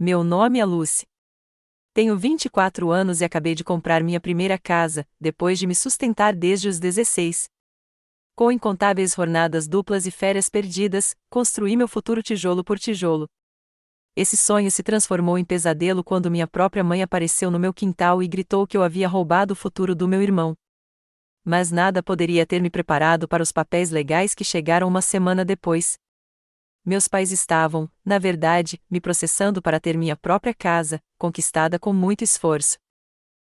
Meu nome é Lucy. Tenho 24 anos e acabei de comprar minha primeira casa, depois de me sustentar desde os 16. Com incontáveis jornadas duplas e férias perdidas, construí meu futuro tijolo por tijolo. Esse sonho se transformou em pesadelo quando minha própria mãe apareceu no meu quintal e gritou que eu havia roubado o futuro do meu irmão. Mas nada poderia ter me preparado para os papéis legais que chegaram uma semana depois. Meus pais estavam, na verdade, me processando para ter minha própria casa, conquistada com muito esforço.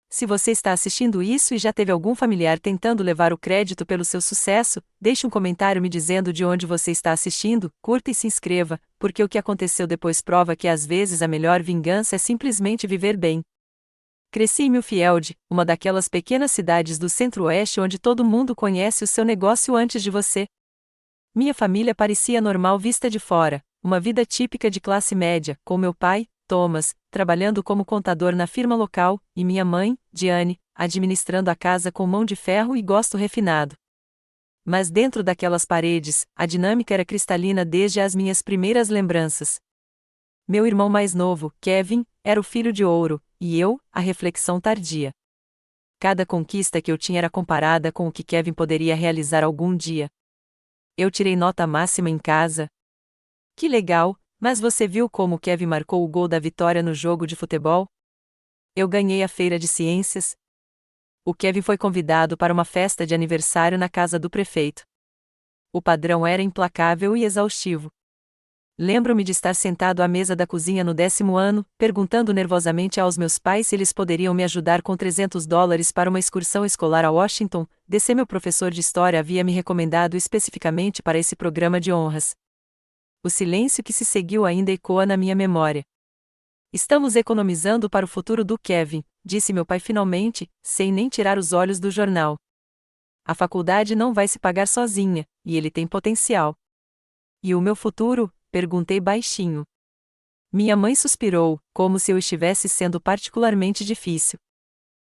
Se você está assistindo isso e já teve algum familiar tentando levar o crédito pelo seu sucesso, deixe um comentário me dizendo de onde você está assistindo, curta e se inscreva, porque o que aconteceu depois prova que às vezes a melhor vingança é simplesmente viver bem. Cresci em Millfield, uma daquelas pequenas cidades do centro-oeste onde todo mundo conhece o seu negócio antes de você. Minha família parecia normal vista de fora, uma vida típica de classe média, com meu pai, Thomas, trabalhando como contador na firma local, e minha mãe, Diane, administrando a casa com mão de ferro e gosto refinado. Mas dentro daquelas paredes, a dinâmica era cristalina desde as minhas primeiras lembranças. Meu irmão mais novo, Kevin, era o filho de ouro, e eu, a reflexão tardia. Cada conquista que eu tinha era comparada com o que Kevin poderia realizar algum dia. Eu tirei nota máxima em casa. Que legal, mas você viu como Kevin marcou o gol da vitória no jogo de futebol? Eu ganhei a feira de ciências. O Kevin foi convidado para uma festa de aniversário na casa do prefeito. O padrão era implacável e exaustivo. Lembro-me de estar sentado à mesa da cozinha no 10º ano, perguntando nervosamente aos meus pais se eles poderiam me ajudar com $300 para uma excursão escolar a Washington. Meu professor de história havia me recomendado especificamente para esse programa de honras. O silêncio que se seguiu ainda ecoa na minha memória. Estamos economizando para o futuro do Kevin, disse meu pai finalmente, sem nem tirar os olhos do jornal. A faculdade não vai se pagar sozinha, e ele tem potencial. E o meu futuro? Perguntei baixinho. Minha mãe suspirou, como se eu estivesse sendo particularmente difícil.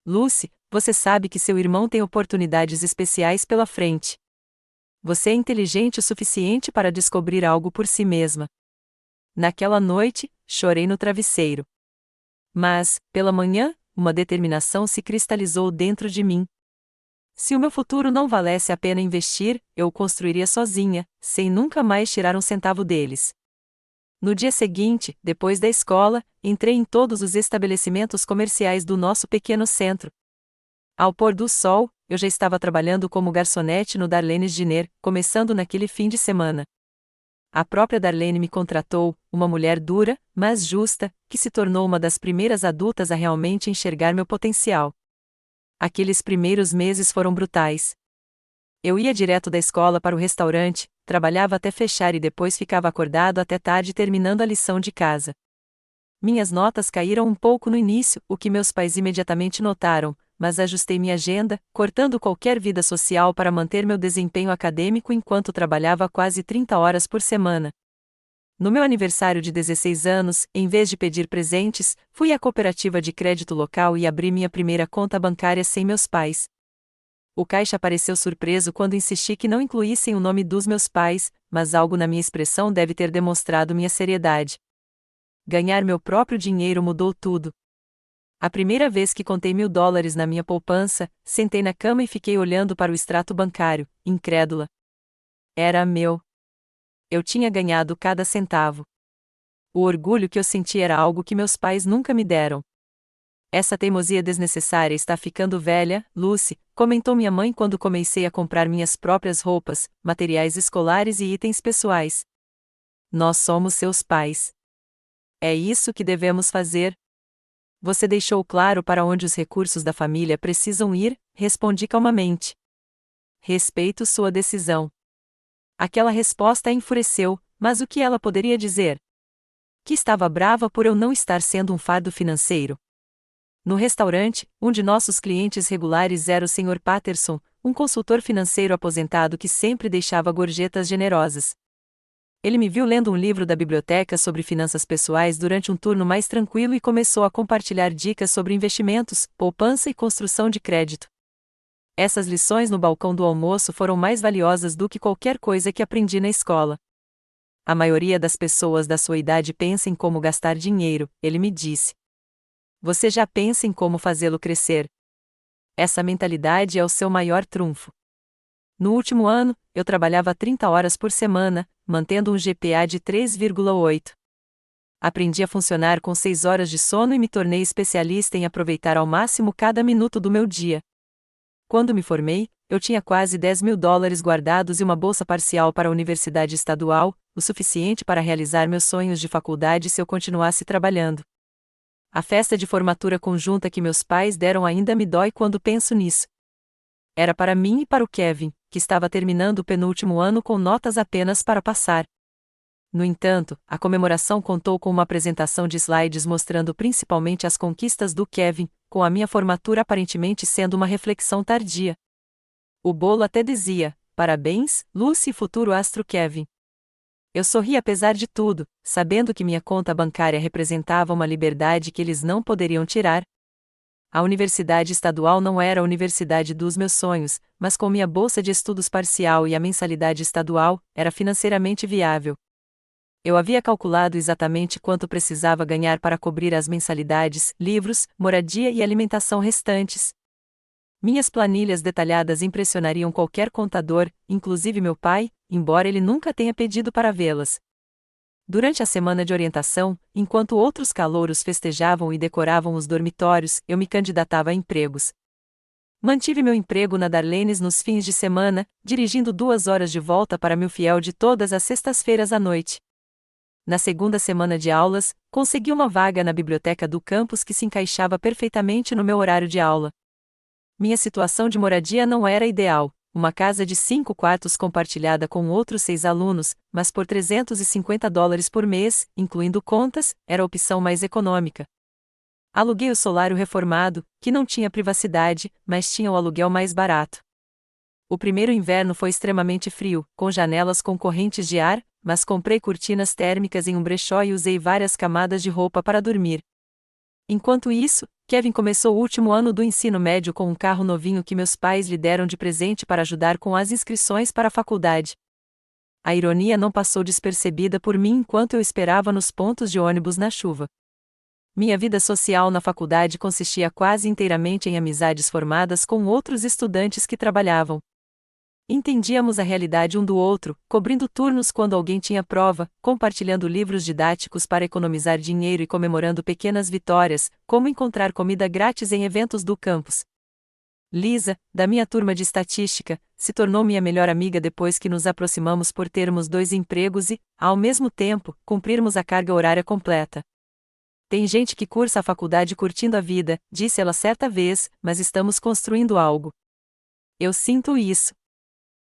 Lucy, você sabe que seu irmão tem oportunidades especiais pela frente. Você é inteligente o suficiente para descobrir algo por si mesma. Naquela noite, chorei no travesseiro. Mas, pela manhã, uma determinação se cristalizou dentro de mim. Se o meu futuro não valesse a pena investir, eu o construiria sozinha, sem nunca mais tirar um centavo deles. No dia seguinte, depois da escola, entrei em todos os estabelecimentos comerciais do nosso pequeno centro. Ao pôr do sol, eu já estava trabalhando como garçonete no Darlene's Diner, começando naquele fim de semana. A própria Darlene me contratou, uma mulher dura, mas justa, que se tornou uma das primeiras adultas a realmente enxergar meu potencial. Aqueles primeiros meses foram brutais. Eu ia direto da escola para o restaurante, trabalhava até fechar e depois ficava acordado até tarde terminando a lição de casa. Minhas notas caíram um pouco no início, o que meus pais imediatamente notaram, mas ajustei minha agenda, cortando qualquer vida social para manter meu desempenho acadêmico enquanto trabalhava quase 30 horas por semana. No meu aniversário de 16 anos, em vez de pedir presentes, fui à cooperativa de crédito local e abri minha primeira conta bancária sem meus pais. O caixa pareceu surpreso quando insisti que não incluíssem o nome dos meus pais, mas algo na minha expressão deve ter demonstrado minha seriedade. Ganhar meu próprio dinheiro mudou tudo. A primeira vez que contei $1.000 na minha poupança, sentei na cama e fiquei olhando para o extrato bancário, incrédula. Era meu. Eu tinha ganhado cada centavo. O orgulho que eu senti era algo que meus pais nunca me deram. Essa teimosia desnecessária está ficando velha, Lucy, comentou minha mãe quando comecei a comprar minhas próprias roupas, materiais escolares e itens pessoais. Nós somos seus pais. É isso que devemos fazer? Você deixou claro para onde os recursos da família precisam ir, respondi calmamente. Respeito sua decisão. Aquela resposta a enfureceu, mas o que ela poderia dizer? Que estava brava por eu não estar sendo um fardo financeiro. No restaurante, um de nossos clientes regulares era o Sr. Patterson, um consultor financeiro aposentado que sempre deixava gorjetas generosas. Ele me viu lendo um livro da biblioteca sobre finanças pessoais durante um turno mais tranquilo e começou a compartilhar dicas sobre investimentos, poupança e construção de crédito. Essas lições no balcão do almoço foram mais valiosas do que qualquer coisa que aprendi na escola. A maioria das pessoas da sua idade pensa em como gastar dinheiro, ele me disse. Você já pensa em como fazê-lo crescer. Essa mentalidade é o seu maior trunfo. No último ano, eu trabalhava 30 horas por semana, mantendo um GPA de 3,8. Aprendi a funcionar com 6 horas de sono e me tornei especialista em aproveitar ao máximo cada minuto do meu dia. Quando me formei, eu tinha quase $10.000 guardados e uma bolsa parcial para a universidade estadual, o suficiente para realizar meus sonhos de faculdade se eu continuasse trabalhando. A festa de formatura conjunta que meus pais deram ainda me dói quando penso nisso. Era para mim e para o Kevin, que estava terminando o penúltimo ano com notas apenas para passar. No entanto, a comemoração contou com uma apresentação de slides mostrando principalmente as conquistas do Kevin, com a minha formatura aparentemente sendo uma reflexão tardia. O bolo até dizia: "Parabéns, Lucy e futuro astro Kevin." Eu sorri apesar de tudo, sabendo que minha conta bancária representava uma liberdade que eles não poderiam tirar. A universidade estadual não era a universidade dos meus sonhos, mas com minha bolsa de estudos parcial e a mensalidade estadual, era financeiramente viável. Eu havia calculado exatamente quanto precisava ganhar para cobrir as mensalidades, livros, moradia e alimentação restantes. Minhas planilhas detalhadas impressionariam qualquer contador, inclusive meu pai, embora ele nunca tenha pedido para vê-las. Durante a semana de orientação, enquanto outros calouros festejavam e decoravam os dormitórios, eu me candidatava a empregos. Mantive meu emprego na Darlenes nos fins de semana, dirigindo 2 horas de volta para Millfield de todas as sextas-feiras à noite. Na segunda semana de aulas, consegui uma vaga na biblioteca do campus que se encaixava perfeitamente no meu horário de aula. Minha situação de moradia não era ideal, uma casa de 5 quartos compartilhada com outros 6 alunos, mas por $350 por mês, incluindo contas, era a opção mais econômica. Aluguei o solário reformado, que não tinha privacidade, mas tinha o aluguel mais barato. O primeiro inverno foi extremamente frio, com janelas com correntes de ar, mas comprei cortinas térmicas em um brechó e usei várias camadas de roupa para dormir. Enquanto isso, Kevin começou o último ano do ensino médio com um carro novinho que meus pais lhe deram de presente para ajudar com as inscrições para a faculdade. A ironia não passou despercebida por mim enquanto eu esperava nos pontos de ônibus na chuva. Minha vida social na faculdade consistia quase inteiramente em amizades formadas com outros estudantes que trabalhavam. Entendíamos a realidade um do outro, cobrindo turnos quando alguém tinha prova, compartilhando livros didáticos para economizar dinheiro e comemorando pequenas vitórias, como encontrar comida grátis em eventos do campus. Lisa, da minha turma de estatística, se tornou minha melhor amiga depois que nos aproximamos por termos 2 empregos e, ao mesmo tempo, cumprirmos a carga horária completa. Tem gente que cursa a faculdade curtindo a vida, disse ela certa vez, mas estamos construindo algo. Eu sinto isso.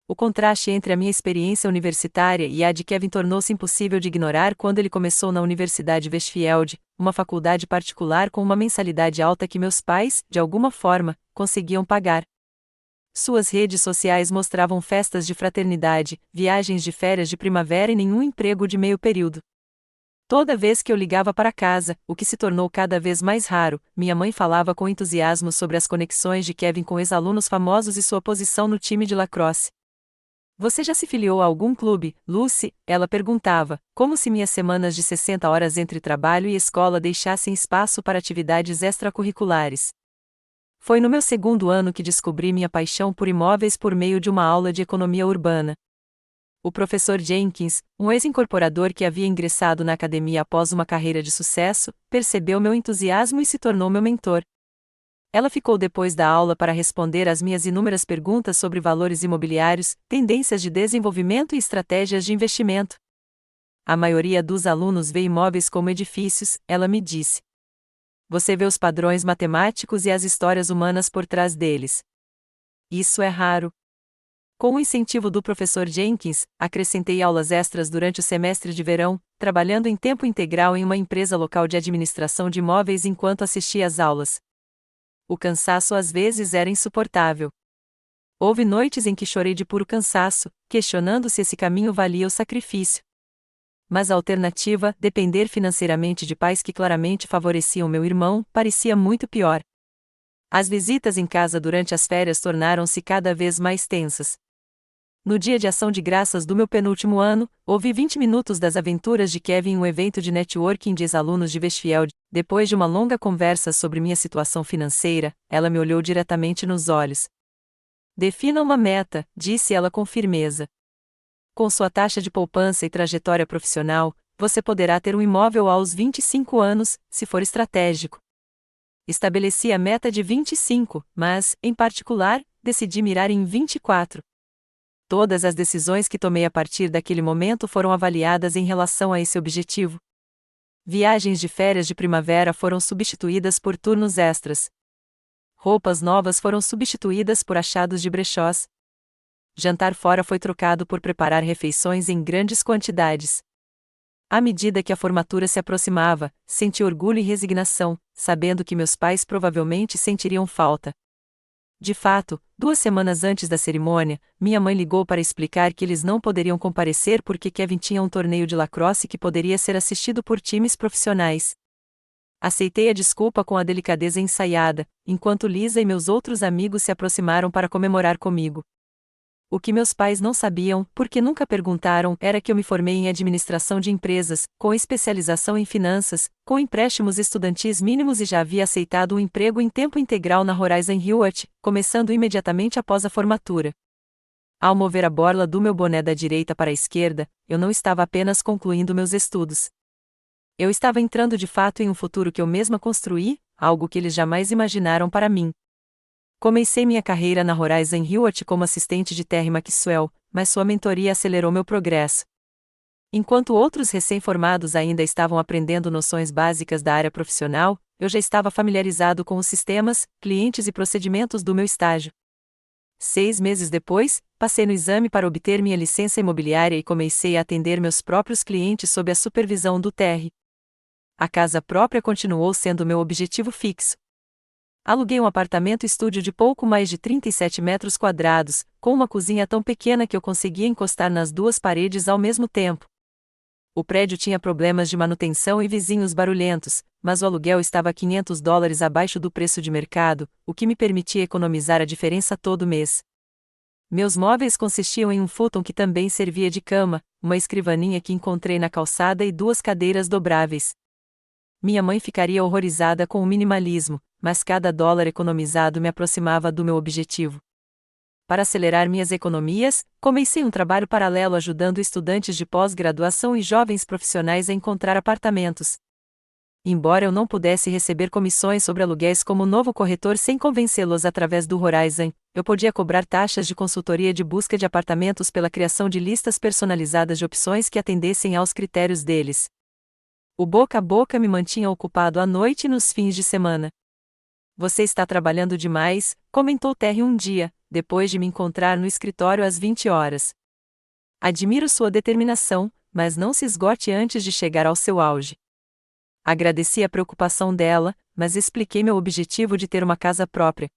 O contraste entre a minha experiência universitária e a de Kevin tornou-se impossível de ignorar quando ele começou na Universidade Westfield, uma faculdade particular com uma mensalidade alta que meus pais, de alguma forma, conseguiam pagar. Suas redes sociais mostravam festas de fraternidade, viagens de férias de primavera e nenhum emprego de meio período. Toda vez que eu ligava para casa, o que se tornou cada vez mais raro, minha mãe falava com entusiasmo sobre as conexões de Kevin com ex-alunos famosos e sua posição no time de lacrosse. Você já se filiou a algum clube, Lucy? Ela perguntava, como se minhas semanas de 60 horas entre trabalho e escola deixassem espaço para atividades extracurriculares. Foi no meu 2º ano que descobri minha paixão por imóveis por meio de uma aula de economia urbana. O professor Jenkins, um ex-incorporador que havia ingressado na academia após uma carreira de sucesso, percebeu meu entusiasmo e se tornou meu mentor. Ela ficou depois da aula para responder às minhas inúmeras perguntas sobre valores imobiliários, tendências de desenvolvimento e estratégias de investimento. A maioria dos alunos vê imóveis como edifícios, ela me disse. Você vê os padrões matemáticos e as histórias humanas por trás deles. Isso é raro. Com o incentivo do professor Jenkins, acrescentei aulas extras durante o semestre de verão, trabalhando em tempo integral em uma empresa local de administração de imóveis enquanto assistia às aulas. O cansaço às vezes era insuportável. Houve noites em que chorei de puro cansaço, questionando se esse caminho valia o sacrifício. Mas a alternativa, depender financeiramente de pais que claramente favoreciam meu irmão, parecia muito pior. As visitas em casa durante as férias tornaram-se cada vez mais tensas. No dia de ação de graças do meu penúltimo ano, ouvi 20 minutos das aventuras de Kevin em um evento de networking de ex-alunos de Westfield. Depois de uma longa conversa sobre minha situação financeira, ela me olhou diretamente nos olhos. Defina uma meta, disse ela com firmeza. Com sua taxa de poupança e trajetória profissional, você poderá ter um imóvel aos 25 anos, se for estratégico. Estabeleci a meta de 25, mas, em particular, decidi mirar em 24. Todas as decisões que tomei a partir daquele momento foram avaliadas em relação a esse objetivo. Viagens de férias de primavera foram substituídas por turnos extras. Roupas novas foram substituídas por achados de brechós. Jantar fora foi trocado por preparar refeições em grandes quantidades. À medida que a formatura se aproximava, senti orgulho e resignação, sabendo que meus pais provavelmente sentiriam falta. De fato, 2 semanas antes da cerimônia, minha mãe ligou para explicar que eles não poderiam comparecer porque Kevin tinha um torneio de lacrosse que poderia ser assistido por times profissionais. Aceitei a desculpa com a delicadeza ensaiada, enquanto Lisa e meus outros amigos se aproximaram para comemorar comigo. O que meus pais não sabiam, porque nunca perguntaram, era que eu me formei em administração de empresas, com especialização em finanças, com empréstimos estudantis mínimos e já havia aceitado um emprego em tempo integral na Horizon Hewitt, começando imediatamente após a formatura. Ao mover a borla do meu boné da direita para a esquerda, eu não estava apenas concluindo meus estudos. Eu estava entrando de fato em um futuro que eu mesma construí, algo que eles jamais imaginaram para mim. Comecei minha carreira na Horizon Hewitt como assistente de Terry Maxwell, mas sua mentoria acelerou meu progresso. Enquanto outros recém-formados ainda estavam aprendendo noções básicas da área profissional, eu já estava familiarizado com os sistemas, clientes e procedimentos do meu estágio. 6 meses depois, passei no exame para obter minha licença imobiliária e comecei a atender meus próprios clientes sob a supervisão do Terry. A casa própria continuou sendo meu objetivo fixo. Aluguei um apartamento-estúdio de pouco mais de 37 metros quadrados, com uma cozinha tão pequena que eu conseguia encostar nas 2 paredes ao mesmo tempo. O prédio tinha problemas de manutenção e vizinhos barulhentos, mas o aluguel estava $500 abaixo do preço de mercado, o que me permitia economizar a diferença todo mês. Meus móveis consistiam em um futon que também servia de cama, uma escrivaninha que encontrei na calçada e 2 cadeiras dobráveis. Minha mãe ficaria horrorizada com o minimalismo, mas cada dólar economizado me aproximava do meu objetivo. Para acelerar minhas economias, comecei um trabalho paralelo ajudando estudantes de pós-graduação e jovens profissionais a encontrar apartamentos. Embora eu não pudesse receber comissões sobre aluguéis como novo corretor sem convencê-los através do Horizon, eu podia cobrar taxas de consultoria de busca de apartamentos pela criação de listas personalizadas de opções que atendessem aos critérios deles. O boca a boca me mantinha ocupado à noite e nos fins de semana. Você está trabalhando demais, comentou Terry um dia, depois de me encontrar no escritório às 20 horas. Admiro sua determinação, mas não se esgote antes de chegar ao seu auge. Agradeci a preocupação dela, mas expliquei meu objetivo de ter uma casa própria.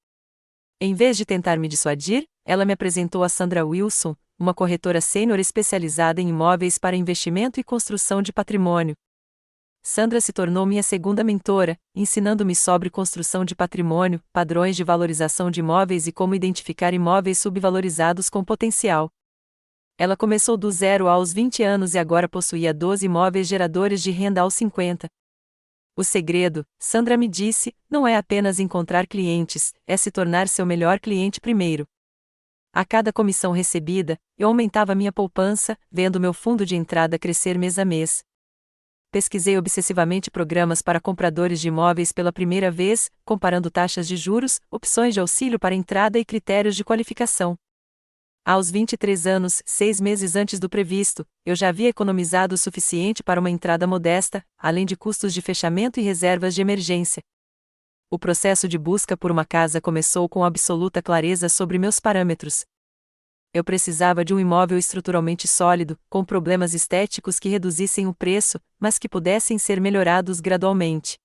Em vez de tentar me dissuadir, ela me apresentou a Sandra Wilson, uma corretora sênior especializada em imóveis para investimento e construção de patrimônio. Sandra se tornou minha segunda mentora, ensinando-me sobre construção de patrimônio, padrões de valorização de imóveis e como identificar imóveis subvalorizados com potencial. Ela começou do 0 aos 20 anos e agora possuía 12 imóveis geradores de renda aos 50. O segredo, Sandra me disse, não é apenas encontrar clientes, é se tornar seu melhor cliente primeiro. A cada comissão recebida, eu aumentava minha poupança, vendo meu fundo de entrada crescer mês a mês. Pesquisei obsessivamente programas para compradores de imóveis pela primeira vez, comparando taxas de juros, opções de auxílio para entrada e critérios de qualificação. Aos 23 anos, 6 meses antes do previsto, eu já havia economizado o suficiente para uma entrada modesta, além de custos de fechamento e reservas de emergência. O processo de busca por uma casa começou com absoluta clareza sobre meus parâmetros. Eu precisava de um imóvel estruturalmente sólido, com problemas estéticos que reduzissem o preço, mas que pudessem ser melhorados gradualmente.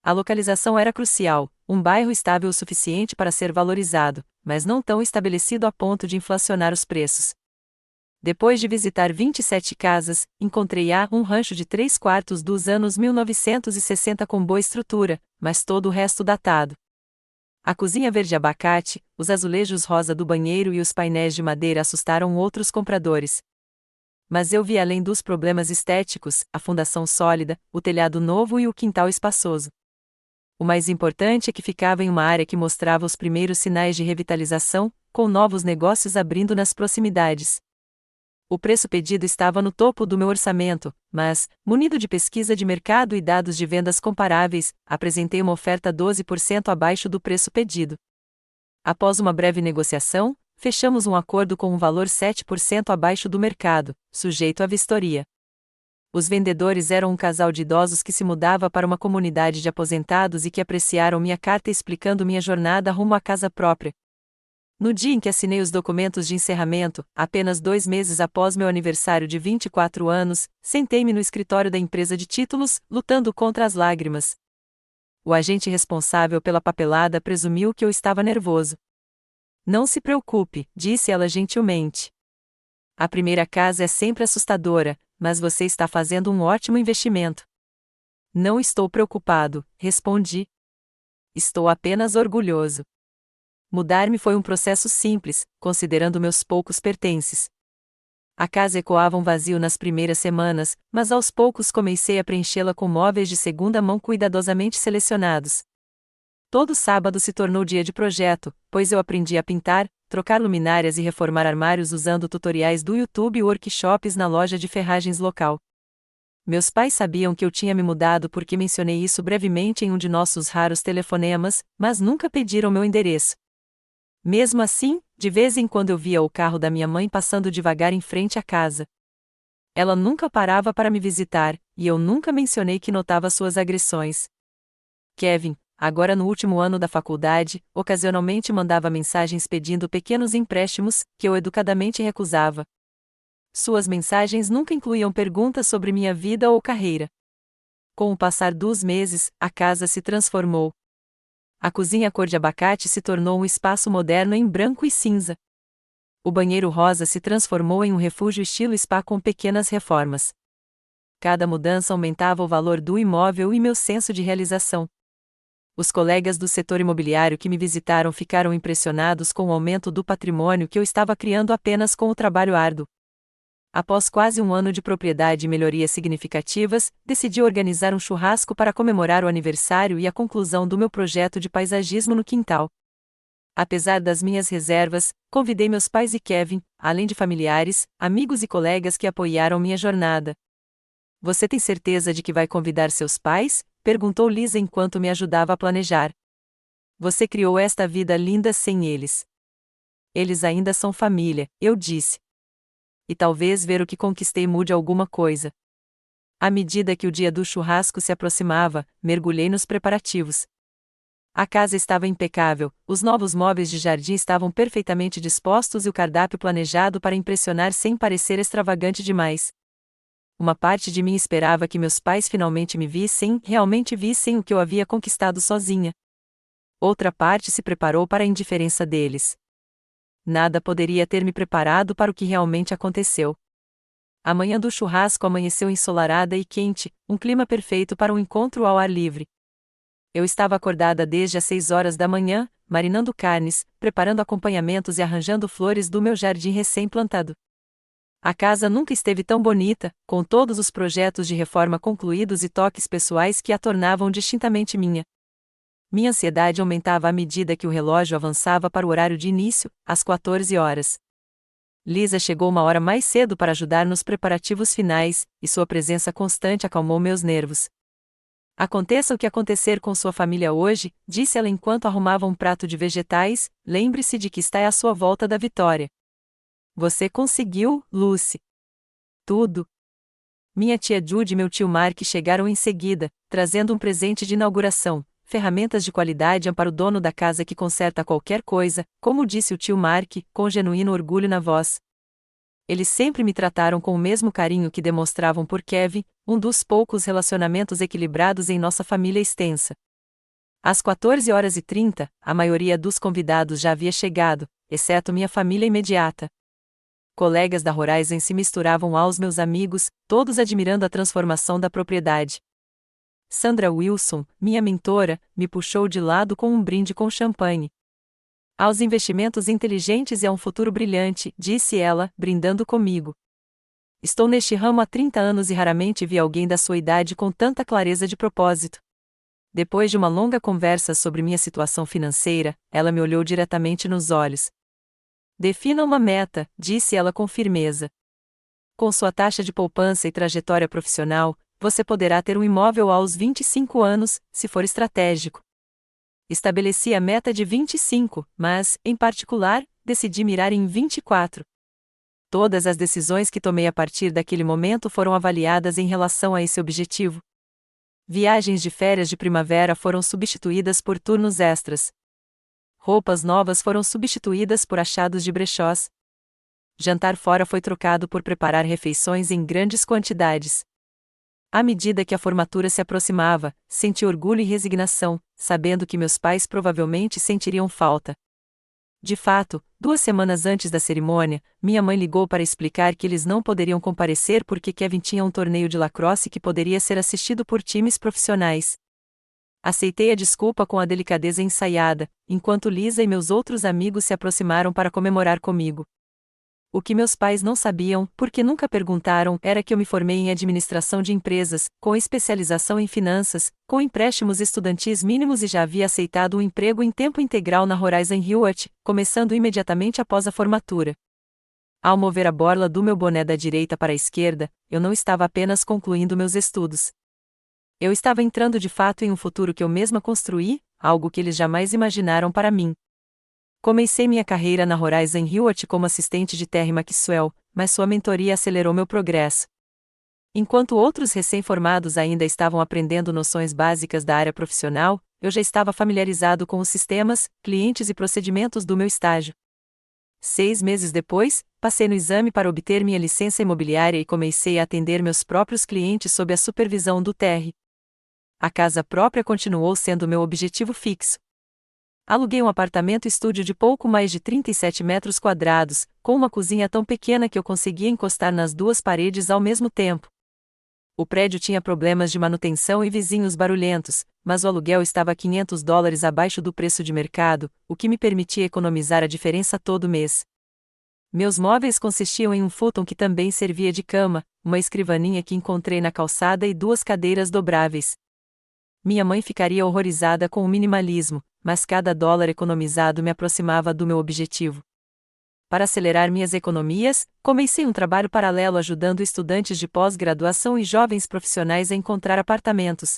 A localização era crucial, um bairro estável o suficiente para ser valorizado, mas não tão estabelecido a ponto de inflacionar os preços. Depois de visitar 27 casas, encontrei um rancho de 3/4 dos anos 1960 com boa estrutura, mas todo o resto datado. A cozinha verde abacate, os azulejos rosa do banheiro e os painéis de madeira assustaram outros compradores. Mas eu vi além dos problemas estéticos, a fundação sólida, o telhado novo e o quintal espaçoso. O mais importante é que ficava em uma área que mostrava os primeiros sinais de revitalização, com novos negócios abrindo nas proximidades. O preço pedido estava no topo do meu orçamento, mas, munido de pesquisa de mercado e dados de vendas comparáveis, apresentei uma oferta 12% abaixo do preço pedido. Após uma breve negociação, fechamos um acordo com um valor 7% abaixo do mercado, sujeito à vistoria. Os vendedores eram um casal de idosos que se mudava para uma comunidade de aposentados e que apreciaram minha carta explicando minha jornada rumo à casa própria. No dia em que assinei os documentos de encerramento, apenas 2 meses após meu aniversário de 24 anos, sentei-me no escritório da empresa de títulos, lutando contra as lágrimas. O agente responsável pela papelada presumiu que eu estava nervoso. Não se preocupe, disse ela gentilmente. A primeira casa é sempre assustadora, mas você está fazendo um ótimo investimento. Não estou preocupado, respondi. Estou apenas orgulhoso. Mudar-me foi um processo simples, considerando meus poucos pertences. A casa ecoava um vazio nas primeiras semanas, mas aos poucos comecei a preenchê-la com móveis de segunda mão cuidadosamente selecionados. Todo sábado se tornou dia de projeto, pois eu aprendi a pintar, trocar luminárias e reformar armários usando tutoriais do YouTube e workshops na loja de ferragens local. Meus pais sabiam que eu tinha me mudado porque mencionei isso brevemente em um de nossos raros telefonemas, mas nunca pediram meu endereço. Mesmo assim, de vez em quando eu via o carro da minha mãe passando devagar em frente à casa. Ela nunca parava para me visitar, e eu nunca mencionei que notava suas agressões. Kevin, agora no último ano da faculdade, ocasionalmente mandava mensagens pedindo pequenos empréstimos, que eu educadamente recusava. Suas mensagens nunca incluíam perguntas sobre minha vida ou carreira. Com o passar dos meses, a casa se transformou. A cozinha cor de abacate se tornou um espaço moderno em branco e cinza. O banheiro rosa se transformou em um refúgio estilo spa com pequenas reformas. Cada mudança aumentava o valor do imóvel e meu senso de realização. Os colegas do setor imobiliário que me visitaram ficaram impressionados com o aumento do patrimônio que eu estava criando apenas com o trabalho árduo. Após quase um ano de propriedade e melhorias significativas, decidi organizar um churrasco para comemorar o aniversário e a conclusão do meu projeto de paisagismo no quintal. Apesar das minhas reservas, convidei meus pais e Kevin, além de familiares, amigos e colegas que apoiaram minha jornada. Você tem certeza de que vai convidar seus pais? Perguntou Lisa enquanto me ajudava a planejar. Você criou esta vida linda sem eles. Eles ainda são família, eu disse. E talvez ver o que conquistei mude alguma coisa. À medida que o dia do churrasco se aproximava, mergulhei nos preparativos. A casa estava impecável, os novos móveis de jardim estavam perfeitamente dispostos e o cardápio planejado para impressionar sem parecer extravagante demais. Uma parte de mim esperava que meus pais finalmente me vissem, realmente vissem o que eu havia conquistado sozinha. Outra parte se preparou para a indiferença deles. Nada poderia ter me preparado para o que realmente aconteceu. A manhã do churrasco amanheceu ensolarada e quente, um clima perfeito para um encontro ao ar livre. Eu estava acordada desde as 6 horas da manhã, marinando carnes, preparando acompanhamentos e arranjando flores do meu jardim recém-plantado. A casa nunca esteve tão bonita, com todos os projetos de reforma concluídos e toques pessoais que a tornavam distintamente minha. Minha ansiedade aumentava à medida que o relógio avançava para o horário de início, às 14 horas. Lisa chegou uma hora mais cedo para ajudar nos preparativos finais, e sua presença constante acalmou meus nervos. Aconteça o que acontecer com sua família hoje, disse ela enquanto arrumava um prato de vegetais, lembre-se de que está à sua volta da vitória. Você conseguiu, Lucy. Tudo. Minha tia Judy e meu tio Mark chegaram em seguida, trazendo um presente de inauguração. Ferramentas de qualidade para o dono da casa que conserta qualquer coisa, como disse o tio Mark, com genuíno orgulho na voz. Eles sempre me trataram com o mesmo carinho que demonstravam por Kevin, um dos poucos relacionamentos equilibrados em nossa família extensa. Às 14h30, a maioria dos convidados já havia chegado, exceto minha família imediata. Colegas da Horizon se misturavam aos meus amigos, todos admirando a transformação da propriedade. Sandra Wilson, minha mentora, me puxou de lado com um brinde com champanhe. Aos investimentos inteligentes e a um futuro brilhante, disse ela, brindando comigo. Estou neste ramo há 30 anos e raramente vi alguém da sua idade com tanta clareza de propósito. Depois de uma longa conversa sobre minha situação financeira, ela me olhou diretamente nos olhos. Defina uma meta, disse ela com firmeza. Com sua taxa de poupança e trajetória profissional, você poderá ter um imóvel aos 25 anos, se for estratégico. Estabeleci a meta de 25, mas, em particular, decidi mirar em 24. Todas as decisões que tomei a partir daquele momento foram avaliadas em relação a esse objetivo. Viagens de férias de primavera foram substituídas por turnos extras. Roupas novas foram substituídas por achados de brechós. Jantar fora foi trocado por preparar refeições em grandes quantidades. À medida que a formatura se aproximava, senti orgulho e resignação, sabendo que meus pais provavelmente sentiriam falta. De fato, 2 semanas antes da cerimônia, minha mãe ligou para explicar que eles não poderiam comparecer porque Kevin tinha um torneio de lacrosse que poderia ser assistido por times profissionais. Aceitei a desculpa com a delicadeza ensaiada, enquanto Lisa e meus outros amigos se aproximaram para comemorar comigo. O que meus pais não sabiam, porque nunca perguntaram, era que eu me formei em administração de empresas, com especialização em finanças, com empréstimos estudantis mínimos e já havia aceitado um emprego em tempo integral na Horizon Hewitt, começando imediatamente após a formatura. Ao mover a borla do meu boné da direita para a esquerda, eu não estava apenas concluindo meus estudos. Eu estava entrando de fato em um futuro que eu mesma construí, algo que eles jamais imaginaram para mim. Comecei minha carreira na Horizon Hewitt como assistente de Terry Maxwell, mas sua mentoria acelerou meu progresso. Enquanto outros recém-formados ainda estavam aprendendo noções básicas da área profissional, eu já estava familiarizado com os sistemas, clientes e procedimentos do meu estágio. 6 meses depois, passei no exame para obter minha licença imobiliária e comecei a atender meus próprios clientes sob a supervisão do Terry. A casa própria continuou sendo meu objetivo fixo. Aluguei um apartamento-estúdio de pouco mais de 37 metros quadrados, com uma cozinha tão pequena que eu conseguia encostar nas 2 paredes ao mesmo tempo. O prédio tinha problemas de manutenção e vizinhos barulhentos, mas o aluguel estava $500 abaixo do preço de mercado, o que me permitia economizar a diferença todo mês. Meus móveis consistiam em um futon que também servia de cama, uma escrivaninha que encontrei na calçada e 2 cadeiras dobráveis. Minha mãe ficaria horrorizada com o minimalismo, mas cada dólar economizado me aproximava do meu objetivo. Para acelerar minhas economias, comecei um trabalho paralelo ajudando estudantes de pós-graduação e jovens profissionais a encontrar apartamentos.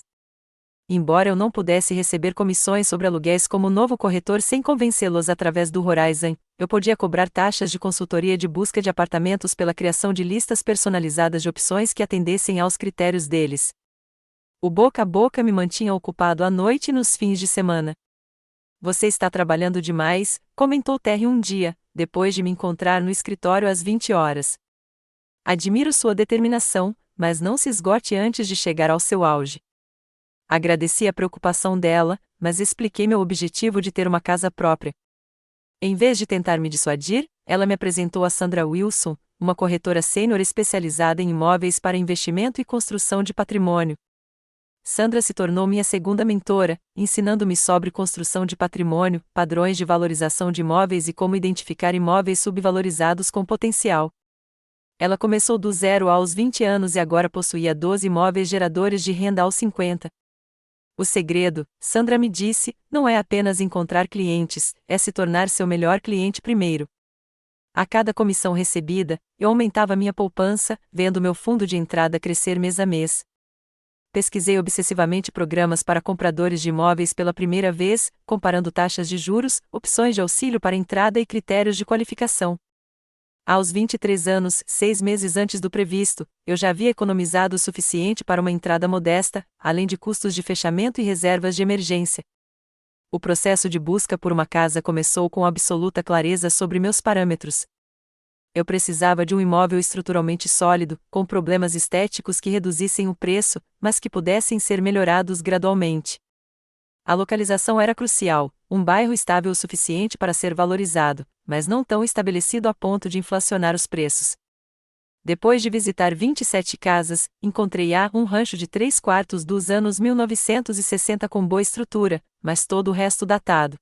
Embora eu não pudesse receber comissões sobre aluguéis como novo corretor sem convencê-los através do Horizon, eu podia cobrar taxas de consultoria de busca de apartamentos pela criação de listas personalizadas de opções que atendessem aos critérios deles. O boca a boca me mantinha ocupado à noite e nos fins de semana. Você está trabalhando demais, comentou Terry um dia, depois de me encontrar no escritório às 20 horas. Admiro sua determinação, mas não se esgote antes de chegar ao seu auge. Agradeci a preocupação dela, mas expliquei meu objetivo de ter uma casa própria. Em vez de tentar me dissuadir, ela me apresentou a Sandra Wilson, uma corretora sênior especializada em imóveis para investimento e construção de patrimônio. Sandra se tornou minha segunda mentora, ensinando-me sobre construção de patrimônio, padrões de valorização de imóveis e como identificar imóveis subvalorizados com potencial. Ela começou do 0 aos 20 anos e agora possuía 12 imóveis geradores de renda aos 50. O segredo, Sandra me disse, não é apenas encontrar clientes, é se tornar seu melhor cliente primeiro. A cada comissão recebida, eu aumentava minha poupança, vendo meu fundo de entrada crescer mês a mês. Pesquisei obsessivamente programas para compradores de imóveis pela primeira vez, comparando taxas de juros, opções de auxílio para entrada e critérios de qualificação. Aos 23 anos, 6 meses antes do previsto, eu já havia economizado o suficiente para uma entrada modesta, além de custos de fechamento e reservas de emergência. O processo de busca por uma casa começou com absoluta clareza sobre meus parâmetros. Eu precisava de um imóvel estruturalmente sólido, com problemas estéticos que reduzissem o preço, mas que pudessem ser melhorados gradualmente. A localização era crucial, um bairro estável o suficiente para ser valorizado, mas não tão estabelecido a ponto de inflacionar os preços. Depois de visitar 27 casas, encontrei um rancho de 3/4 dos anos 1960 com boa estrutura, mas todo o resto datado.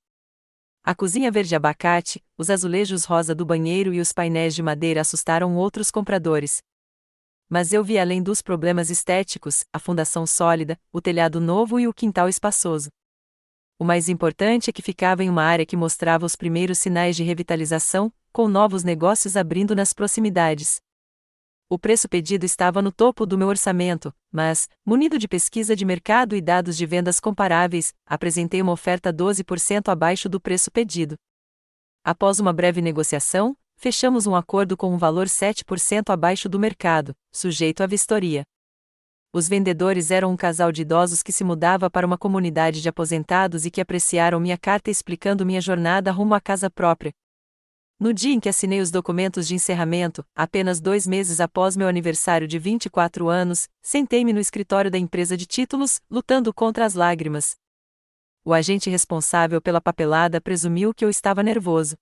A cozinha verde abacate, os azulejos rosa do banheiro e os painéis de madeira assustaram outros compradores. Mas eu vi além dos problemas estéticos, a fundação sólida, o telhado novo e o quintal espaçoso. O mais importante é que ficava em uma área que mostrava os primeiros sinais de revitalização, com novos negócios abrindo nas proximidades. O preço pedido estava no topo do meu orçamento, mas, munido de pesquisa de mercado e dados de vendas comparáveis, apresentei uma oferta 12% abaixo do preço pedido. Após uma breve negociação, fechamos um acordo com um valor 7% abaixo do mercado, sujeito à vistoria. Os vendedores eram um casal de idosos que se mudava para uma comunidade de aposentados e que apreciaram minha carta explicando minha jornada rumo à casa própria. No dia em que assinei os documentos de encerramento, apenas 2 meses após meu aniversário de 24 anos, sentei-me no escritório da empresa de títulos, lutando contra as lágrimas. O agente responsável pela papelada presumiu que eu estava nervoso.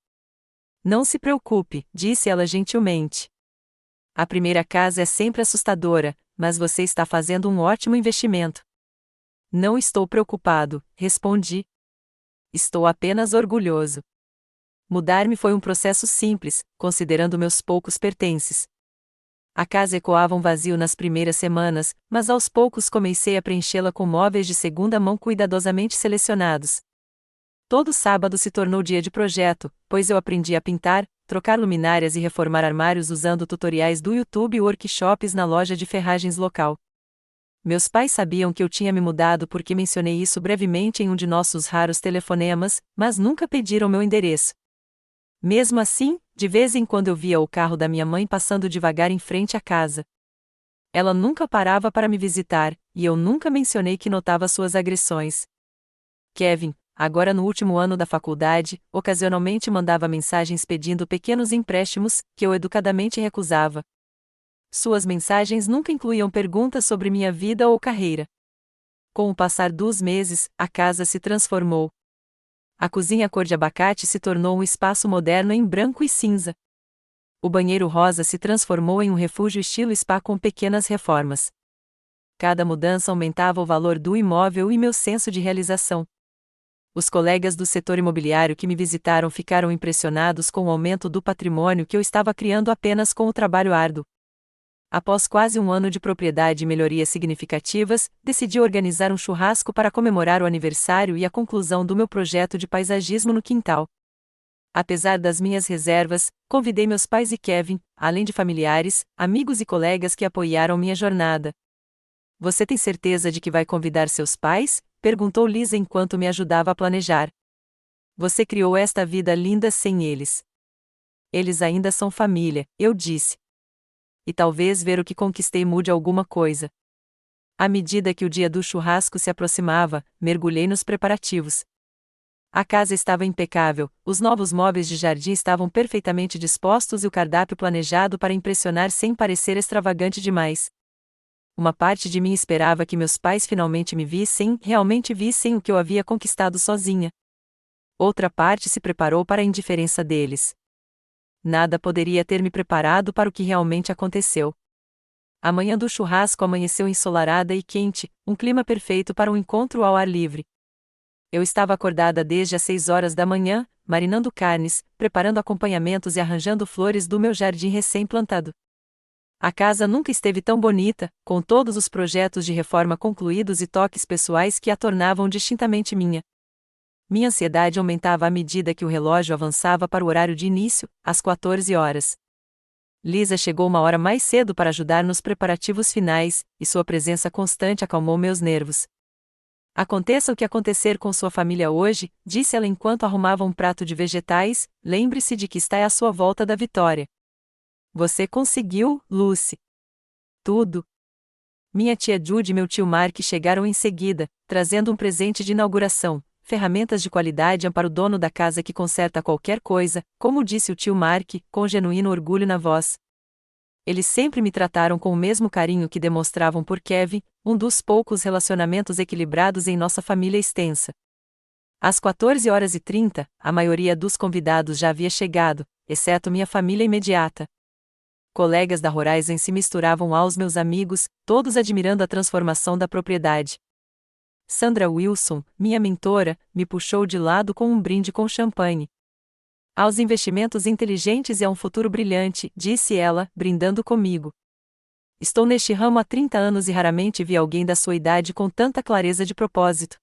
Não se preocupe, disse ela gentilmente. A primeira casa é sempre assustadora, mas você está fazendo um ótimo investimento. Não estou preocupado, respondi. Estou apenas orgulhoso. Mudar-me foi um processo simples, considerando meus poucos pertences. A casa ecoava um vazio nas primeiras semanas, mas aos poucos comecei a preenchê-la com móveis de segunda mão cuidadosamente selecionados. Todo sábado se tornou dia de projeto, pois eu aprendi a pintar, trocar luminárias e reformar armários usando tutoriais do YouTube e workshops na loja de ferragens local. Meus pais sabiam que eu tinha me mudado porque mencionei isso brevemente em um de nossos raros telefonemas, mas nunca pediram meu endereço. Mesmo assim, de vez em quando eu via o carro da minha mãe passando devagar em frente à casa. Ela nunca parava para me visitar, e eu nunca mencionei que notava suas agressões. Kevin, agora no último ano da faculdade, ocasionalmente mandava mensagens pedindo pequenos empréstimos, que eu educadamente recusava. Suas mensagens nunca incluíam perguntas sobre minha vida ou carreira. Com o passar dos meses, a casa se transformou. A cozinha cor de abacate se tornou um espaço moderno em branco e cinza. O banheiro rosa se transformou em um refúgio estilo spa com pequenas reformas. Cada mudança aumentava o valor do imóvel e meu senso de realização. Os colegas do setor imobiliário que me visitaram ficaram impressionados com o aumento do patrimônio que eu estava criando apenas com o trabalho árduo. Após quase um ano de propriedade e melhorias significativas, decidi organizar um churrasco para comemorar o aniversário e a conclusão do meu projeto de paisagismo no quintal. Apesar das minhas reservas, convidei meus pais e Kevin, além de familiares, amigos e colegas que apoiaram minha jornada. Você tem certeza de que vai convidar seus pais? Perguntou Lisa enquanto me ajudava a planejar. Você criou esta vida linda sem eles. Eles ainda são família, eu disse. E talvez ver o que conquistei mude alguma coisa. À medida que o dia do churrasco se aproximava, mergulhei nos preparativos. A casa estava impecável, os novos móveis de jardim estavam perfeitamente dispostos e o cardápio planejado para impressionar sem parecer extravagante demais. Uma parte de mim esperava que meus pais finalmente me vissem, realmente vissem o que eu havia conquistado sozinha. Outra parte se preparou para a indiferença deles. Nada poderia ter me preparado para o que realmente aconteceu. A manhã do churrasco amanheceu ensolarada e quente, um clima perfeito para um encontro ao ar livre. Eu estava acordada desde as 6 horas da manhã, marinando carnes, preparando acompanhamentos e arranjando flores do meu jardim recém-plantado. A casa nunca esteve tão bonita, com todos os projetos de reforma concluídos e toques pessoais que a tornavam distintamente minha. Minha ansiedade aumentava à medida que o relógio avançava para o horário de início, às 14 horas. Lisa chegou uma hora mais cedo para ajudar nos preparativos finais, e sua presença constante acalmou meus nervos. Aconteça o que acontecer com sua família hoje, disse ela enquanto arrumava um prato de vegetais, lembre-se de que está à sua volta da vitória. Você conseguiu, Lucy. Tudo. Minha tia Judy e meu tio Mark chegaram em seguida, trazendo um presente de inauguração. Ferramentas de qualidade para o dono da casa que conserta qualquer coisa, como disse o tio Mark, com genuíno orgulho na voz. Eles sempre me trataram com o mesmo carinho que demonstravam por Kevin, um dos poucos relacionamentos equilibrados em nossa família extensa. Às 14h30, a maioria dos convidados já havia chegado, exceto minha família imediata. Colegas da Horizon se misturavam aos meus amigos, todos admirando a transformação da propriedade. Sandra Wilson, minha mentora, me puxou de lado com um brinde com champanhe. Aos investimentos inteligentes e a um futuro brilhante, disse ela, brindando comigo. Estou neste ramo há 30 anos e raramente vi alguém da sua idade com tanta clareza de propósito.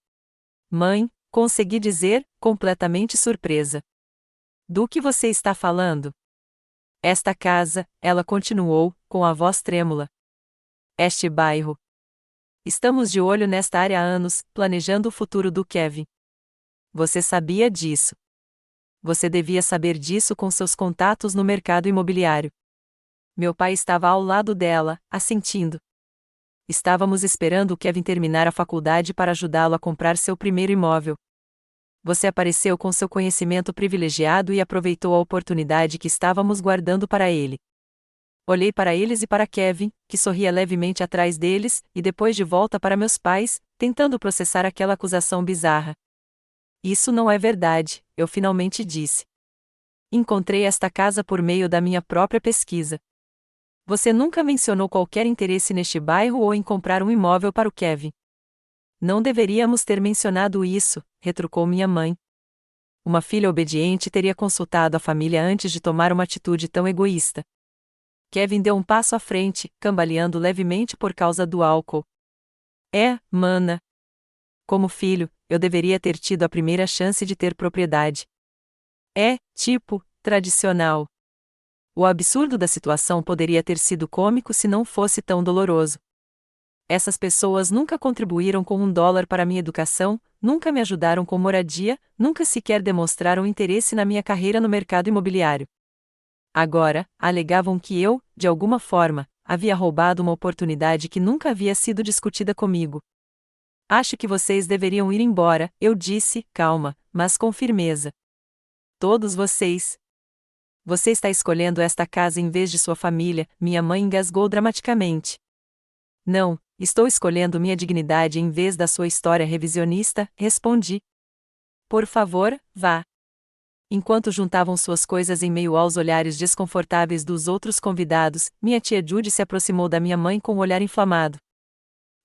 Mãe, consegui dizer, completamente surpresa. Do que você está falando? Esta casa, ela continuou, com a voz trêmula. Este bairro. Estamos de olho nesta área há anos, planejando o futuro do Kevin. Você sabia disso? Você devia saber disso com seus contatos no mercado imobiliário. Meu pai estava ao lado dela, assentindo. Estávamos esperando o Kevin terminar a faculdade para ajudá-lo a comprar seu primeiro imóvel. Você apareceu com seu conhecimento privilegiado e aproveitou a oportunidade que estávamos guardando para ele. Olhei para eles e para Kevin, que sorria levemente atrás deles, e depois de volta para meus pais, tentando processar aquela acusação bizarra. Isso não é verdade, eu finalmente disse. Encontrei esta casa por meio da minha própria pesquisa. Você nunca mencionou qualquer interesse neste bairro ou em comprar um imóvel para o Kevin. Não deveríamos ter mencionado isso, retrucou minha mãe. Uma filha obediente teria consultado a família antes de tomar uma atitude tão egoísta. Kevin deu um passo à frente, cambaleando levemente por causa do álcool. Mana. Como filho, eu deveria ter tido a primeira chance de ter propriedade. Tradicional. O absurdo da situação poderia ter sido cômico se não fosse tão doloroso. Essas pessoas nunca contribuíram com $1 para minha educação, nunca me ajudaram com moradia, nunca sequer demonstraram interesse na minha carreira no mercado imobiliário. Agora, alegavam que eu, de alguma forma, havia roubado uma oportunidade que nunca havia sido discutida comigo. Acho que vocês deveriam ir embora, eu disse, calma, mas com firmeza. Todos vocês. Você está escolhendo esta casa em vez de sua família, minha mãe engasgou dramaticamente. Não, estou escolhendo minha dignidade em vez da sua história revisionista, respondi. Por favor, vá. Enquanto juntavam suas coisas em meio aos olhares desconfortáveis dos outros convidados, minha tia Judy se aproximou da minha mãe com um olhar inflamado.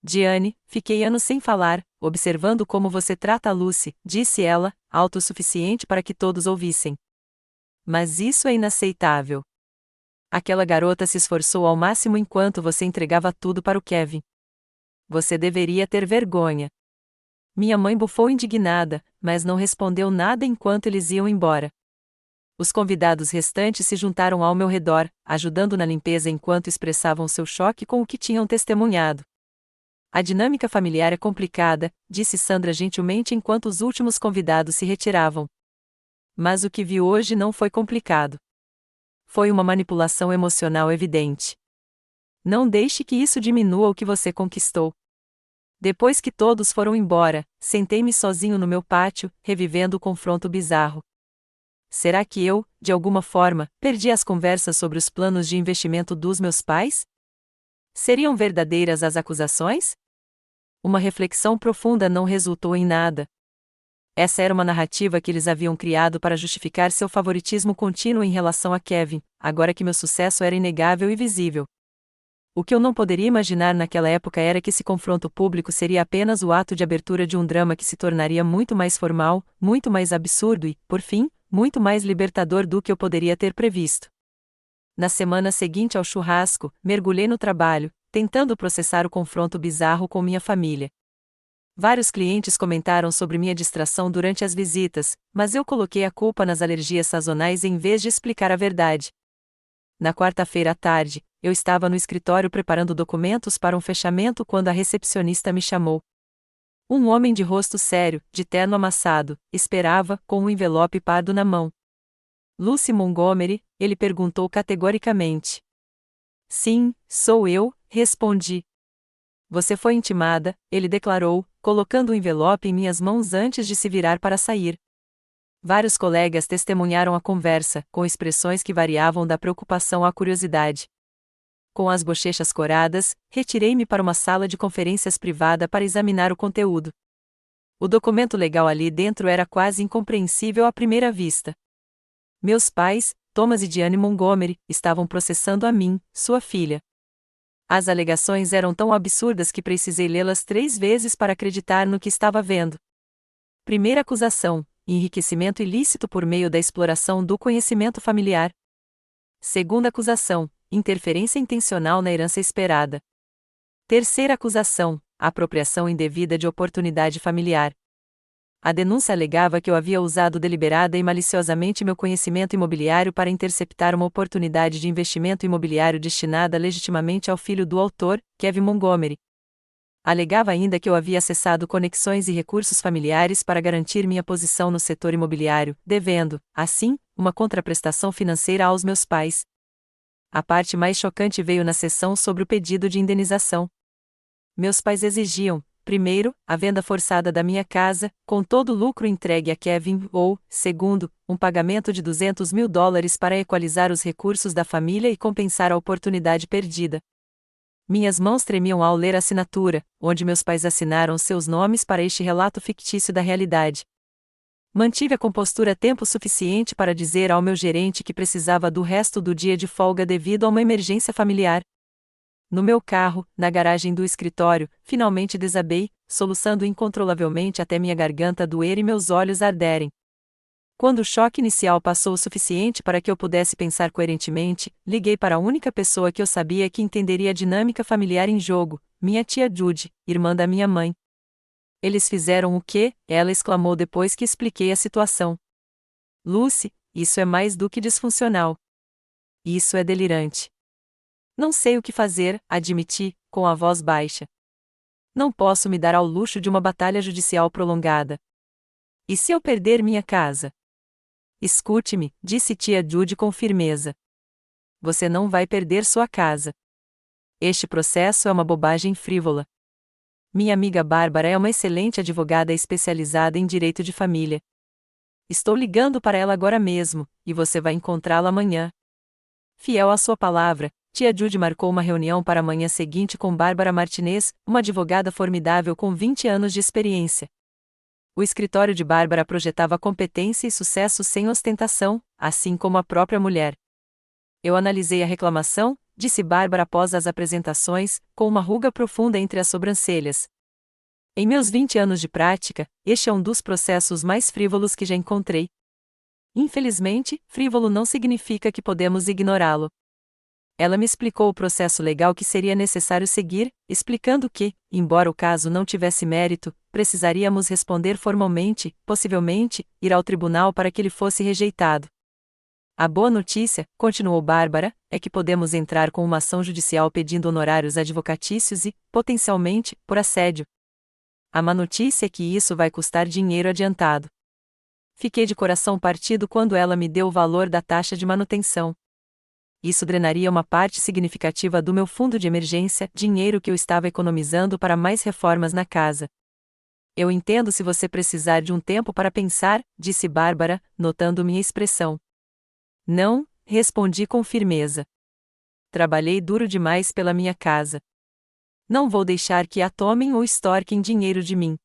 Diane, fiquei anos sem falar, observando como você trata a Lucy, disse ela, alto o suficiente para que todos ouvissem. Mas isso é inaceitável. Aquela garota se esforçou ao máximo enquanto você entregava tudo para o Kevin. Você deveria ter vergonha. Minha mãe bufou indignada, mas não respondeu nada enquanto eles iam embora. Os convidados restantes se juntaram ao meu redor, ajudando na limpeza enquanto expressavam seu choque com o que tinham testemunhado. A dinâmica familiar é complicada, disse Sandra gentilmente enquanto os últimos convidados se retiravam. Mas o que vi hoje não foi complicado. Foi uma manipulação emocional evidente. Não deixe que isso diminua o que você conquistou. Depois que todos foram embora, sentei-me sozinho no meu pátio, revivendo o confronto bizarro. Será que eu, de alguma forma, perdi as conversas sobre os planos de investimento dos meus pais? Seriam verdadeiras as acusações? Uma reflexão profunda não resultou em nada. Essa era uma narrativa que eles haviam criado para justificar seu favoritismo contínuo em relação a Kevin, agora que meu sucesso era inegável e visível. O que eu não poderia imaginar naquela época era que esse confronto público seria apenas o ato de abertura de um drama que se tornaria muito mais formal, muito mais absurdo e, por fim, muito mais libertador do que eu poderia ter previsto. Na semana seguinte ao churrasco, mergulhei no trabalho, tentando processar o confronto bizarro com minha família. Vários clientes comentaram sobre minha distração durante as visitas, mas eu coloquei a culpa nas alergias sazonais em vez de explicar a verdade. Na quarta-feira à tarde, eu estava no escritório preparando documentos para um fechamento quando a recepcionista me chamou. Um homem de rosto sério, de terno amassado, esperava, com um envelope pardo na mão. Lucy Montgomery, ele perguntou categoricamente. Sim, sou eu, respondi. Você foi intimada, ele declarou, colocando o envelope em minhas mãos antes de se virar para sair. Vários colegas testemunharam a conversa, com expressões que variavam da preocupação à curiosidade. Com as bochechas coradas, retirei-me para uma sala de conferências privada para examinar o conteúdo. O documento legal ali dentro era quase incompreensível à primeira vista. Meus pais, Thomas e Diane Montgomery, estavam processando a mim, sua filha. As alegações eram tão absurdas que precisei lê-las 3 vezes para acreditar no que estava vendo. Primeira acusação: enriquecimento ilícito por meio da exploração do conhecimento familiar. Segunda acusação: interferência intencional na herança esperada. Terceira acusação: apropriação indevida de oportunidade familiar. A denúncia alegava que eu havia usado deliberada e maliciosamente meu conhecimento imobiliário para interceptar uma oportunidade de investimento imobiliário destinada legitimamente ao filho do autor, Kevin Montgomery. Alegava ainda que eu havia acessado conexões e recursos familiares para garantir minha posição no setor imobiliário, devendo, assim, uma contraprestação financeira aos meus pais. A parte mais chocante veio na sessão sobre o pedido de indenização. Meus pais exigiam, primeiro, a venda forçada da minha casa, com todo o lucro entregue a Kevin, ou, segundo, um pagamento de $200 mil para equalizar os recursos da família e compensar a oportunidade perdida. Minhas mãos tremiam ao ler a assinatura, onde meus pais assinaram seus nomes para este relato fictício da realidade. Mantive a compostura tempo suficiente para dizer ao meu gerente que precisava do resto do dia de folga devido a uma emergência familiar. No meu carro, na garagem do escritório, finalmente desabei, soluçando incontrolavelmente até minha garganta doer e meus olhos arderem. Quando o choque inicial passou o suficiente para que eu pudesse pensar coerentemente, liguei para a única pessoa que eu sabia que entenderia a dinâmica familiar em jogo, minha tia Judy, irmã da minha mãe. Eles fizeram o quê? Ela exclamou depois que expliquei a situação. Lucy, isso é mais do que disfuncional. Isso é delirante. Não sei o que fazer, admiti, com a voz baixa. Não posso me dar ao luxo de uma batalha judicial prolongada. E se eu perder minha casa? Escute-me, disse tia Judy com firmeza. Você não vai perder sua casa. Este processo é uma bobagem frívola. Minha amiga Bárbara é uma excelente advogada especializada em direito de família. Estou ligando para ela agora mesmo, e você vai encontrá-la amanhã. Fiel à sua palavra, tia Judy marcou uma reunião para a manhã seguinte com Bárbara Martinez, uma advogada formidável com 20 anos de experiência. O escritório de Bárbara projetava competência e sucesso sem ostentação, assim como a própria mulher. Eu analisei a reclamação, disse Bárbara após as apresentações, com uma ruga profunda entre as sobrancelhas. Em meus 20 anos de prática, este é um dos processos mais frívolos que já encontrei. Infelizmente, frívolo não significa que podemos ignorá-lo. Ela me explicou o processo legal que seria necessário seguir, explicando que, embora o caso não tivesse mérito, precisaríamos responder formalmente, possivelmente, ir ao tribunal para que ele fosse rejeitado. A boa notícia, continuou Bárbara, é que podemos entrar com uma ação judicial pedindo honorários advocatícios e, potencialmente, por assédio. A má notícia é que isso vai custar dinheiro adiantado. Fiquei de coração partido quando ela me deu o valor da taxa de manutenção. Isso drenaria uma parte significativa do meu fundo de emergência, dinheiro que eu estava economizando para mais reformas na casa. Eu entendo se você precisar de um tempo para pensar, disse Bárbara, notando minha expressão. Não, respondi com firmeza. Trabalhei duro demais pela minha casa. Não vou deixar que a tomem ou extorquem dinheiro de mim.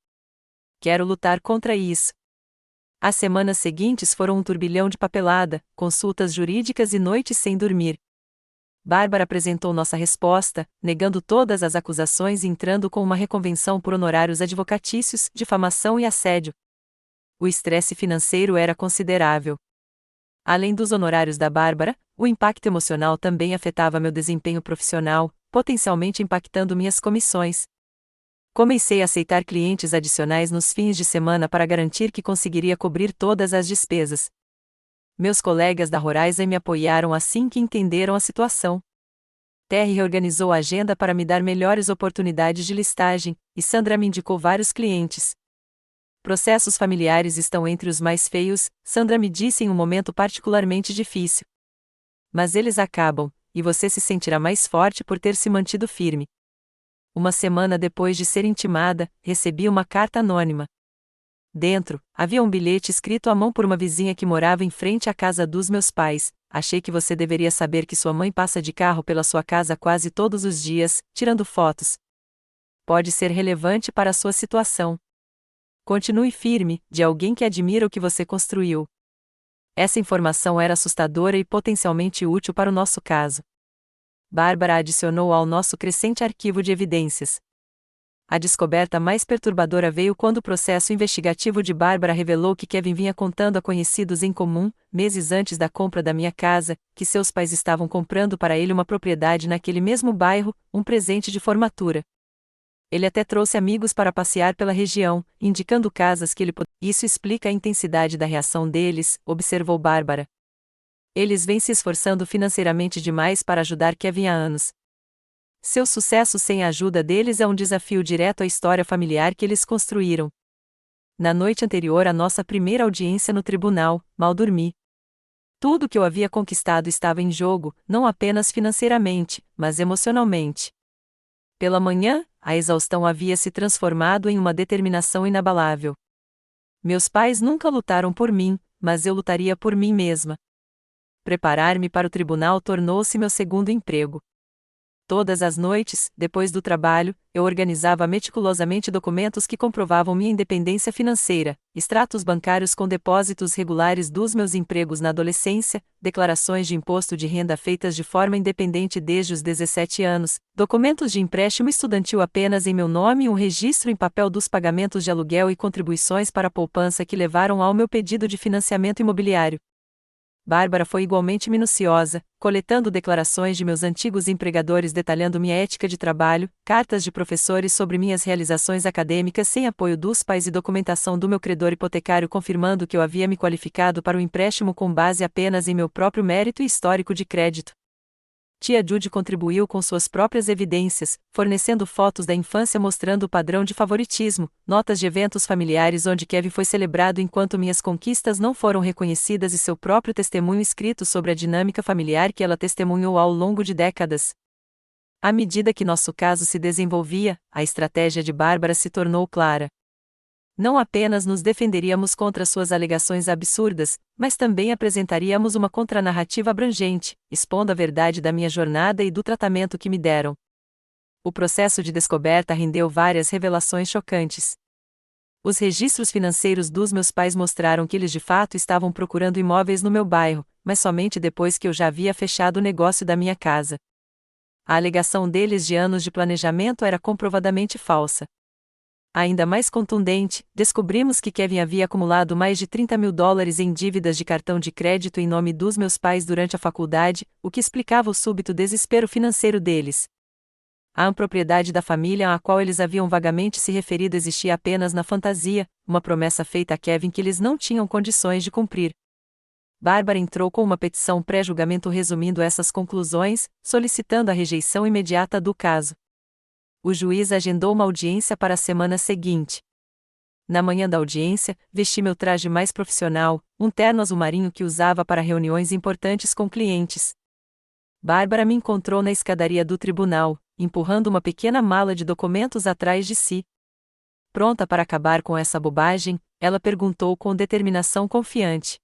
Quero lutar contra isso. As semanas seguintes foram um turbilhão de papelada, consultas jurídicas e noites sem dormir. Bárbara apresentou nossa resposta, negando todas as acusações e entrando com uma reconvenção por honorários advocatícios, difamação e assédio. O estresse financeiro era considerável. Além dos honorários da Bárbara, o impacto emocional também afetava meu desempenho profissional, potencialmente impactando minhas comissões. Comecei a aceitar clientes adicionais nos fins de semana para garantir que conseguiria cobrir todas as despesas. Meus colegas da Horizon me apoiaram assim que entenderam a situação. Terry reorganizou a agenda para me dar melhores oportunidades de listagem, e Sandra me indicou vários clientes. Processos familiares estão entre os mais feios, Sandra me disse em um momento particularmente difícil. Mas eles acabam, e você se sentirá mais forte por ter se mantido firme. Uma semana depois de ser intimada, recebi uma carta anônima. Dentro, havia um bilhete escrito à mão por uma vizinha que morava em frente à casa dos meus pais. Achei que você deveria saber que sua mãe passa de carro pela sua casa quase todos os dias, tirando fotos. Pode ser relevante para a sua situação. Continue firme, de alguém que admira o que você construiu. Essa informação era assustadora e potencialmente útil para o nosso caso. Bárbara adicionou ao nosso crescente arquivo de evidências. A descoberta mais perturbadora veio quando o processo investigativo de Bárbara revelou que Kevin vinha contando a conhecidos em comum, meses antes da compra da minha casa, que seus pais estavam comprando para ele uma propriedade naquele mesmo bairro, um presente de formatura. Ele até trouxe amigos para passear pela região, indicando casas que ele poderia. Isso explica a intensidade da reação deles, observou Bárbara. Eles vêm se esforçando financeiramente demais para ajudar Kevin há anos. Seu sucesso sem a ajuda deles é um desafio direto à história familiar que eles construíram. Na noite anterior à nossa primeira audiência no tribunal, mal dormi. Tudo que eu havia conquistado estava em jogo, não apenas financeiramente, mas emocionalmente. Pela manhã, a exaustão havia se transformado em uma determinação inabalável. Meus pais nunca lutaram por mim, mas eu lutaria por mim mesma. Preparar-me para o tribunal tornou-se meu segundo emprego. Todas as noites, depois do trabalho, eu organizava meticulosamente documentos que comprovavam minha independência financeira, extratos bancários com depósitos regulares dos meus empregos na adolescência, declarações de imposto de renda feitas de forma independente desde os 17 anos, documentos de empréstimo estudantil apenas em meu nome e um registro em papel dos pagamentos de aluguel e contribuições para a poupança que levaram ao meu pedido de financiamento imobiliário. Bárbara foi igualmente minuciosa, coletando declarações de meus antigos empregadores detalhando minha ética de trabalho, cartas de professores sobre minhas realizações acadêmicas sem apoio dos pais e documentação do meu credor hipotecário confirmando que eu havia me qualificado para o empréstimo com base apenas em meu próprio mérito e histórico de crédito. Tia Judy contribuiu com suas próprias evidências, fornecendo fotos da infância mostrando o padrão de favoritismo, notas de eventos familiares onde Kevin foi celebrado enquanto minhas conquistas não foram reconhecidas e seu próprio testemunho escrito sobre a dinâmica familiar que ela testemunhou ao longo de décadas. À medida que nosso caso se desenvolvia, a estratégia de Bárbara se tornou clara. Não apenas nos defenderíamos contra suas alegações absurdas, mas também apresentaríamos uma contranarrativa abrangente, expondo a verdade da minha jornada e do tratamento que me deram. O processo de descoberta rendeu várias revelações chocantes. Os registros financeiros dos meus pais mostraram que eles de fato estavam procurando imóveis no meu bairro, mas somente depois que eu já havia fechado o negócio da minha casa. A alegação deles de anos de planejamento era comprovadamente falsa. Ainda mais contundente, descobrimos que Kevin havia acumulado mais de $30 mil em dívidas de cartão de crédito em nome dos meus pais durante a faculdade, o que explicava o súbito desespero financeiro deles. A propriedade da família à qual eles haviam vagamente se referido existia apenas na fantasia, uma promessa feita a Kevin que eles não tinham condições de cumprir. Bárbara entrou com uma petição pré-julgamento resumindo essas conclusões, solicitando a rejeição imediata do caso. O juiz agendou uma audiência para a semana seguinte. Na manhã da audiência, vesti meu traje mais profissional, um terno azul marinho que usava para reuniões importantes com clientes. Bárbara me encontrou na escadaria do tribunal, empurrando uma pequena mala de documentos atrás de si. Pronta para acabar com essa bobagem, ela perguntou com determinação confiante.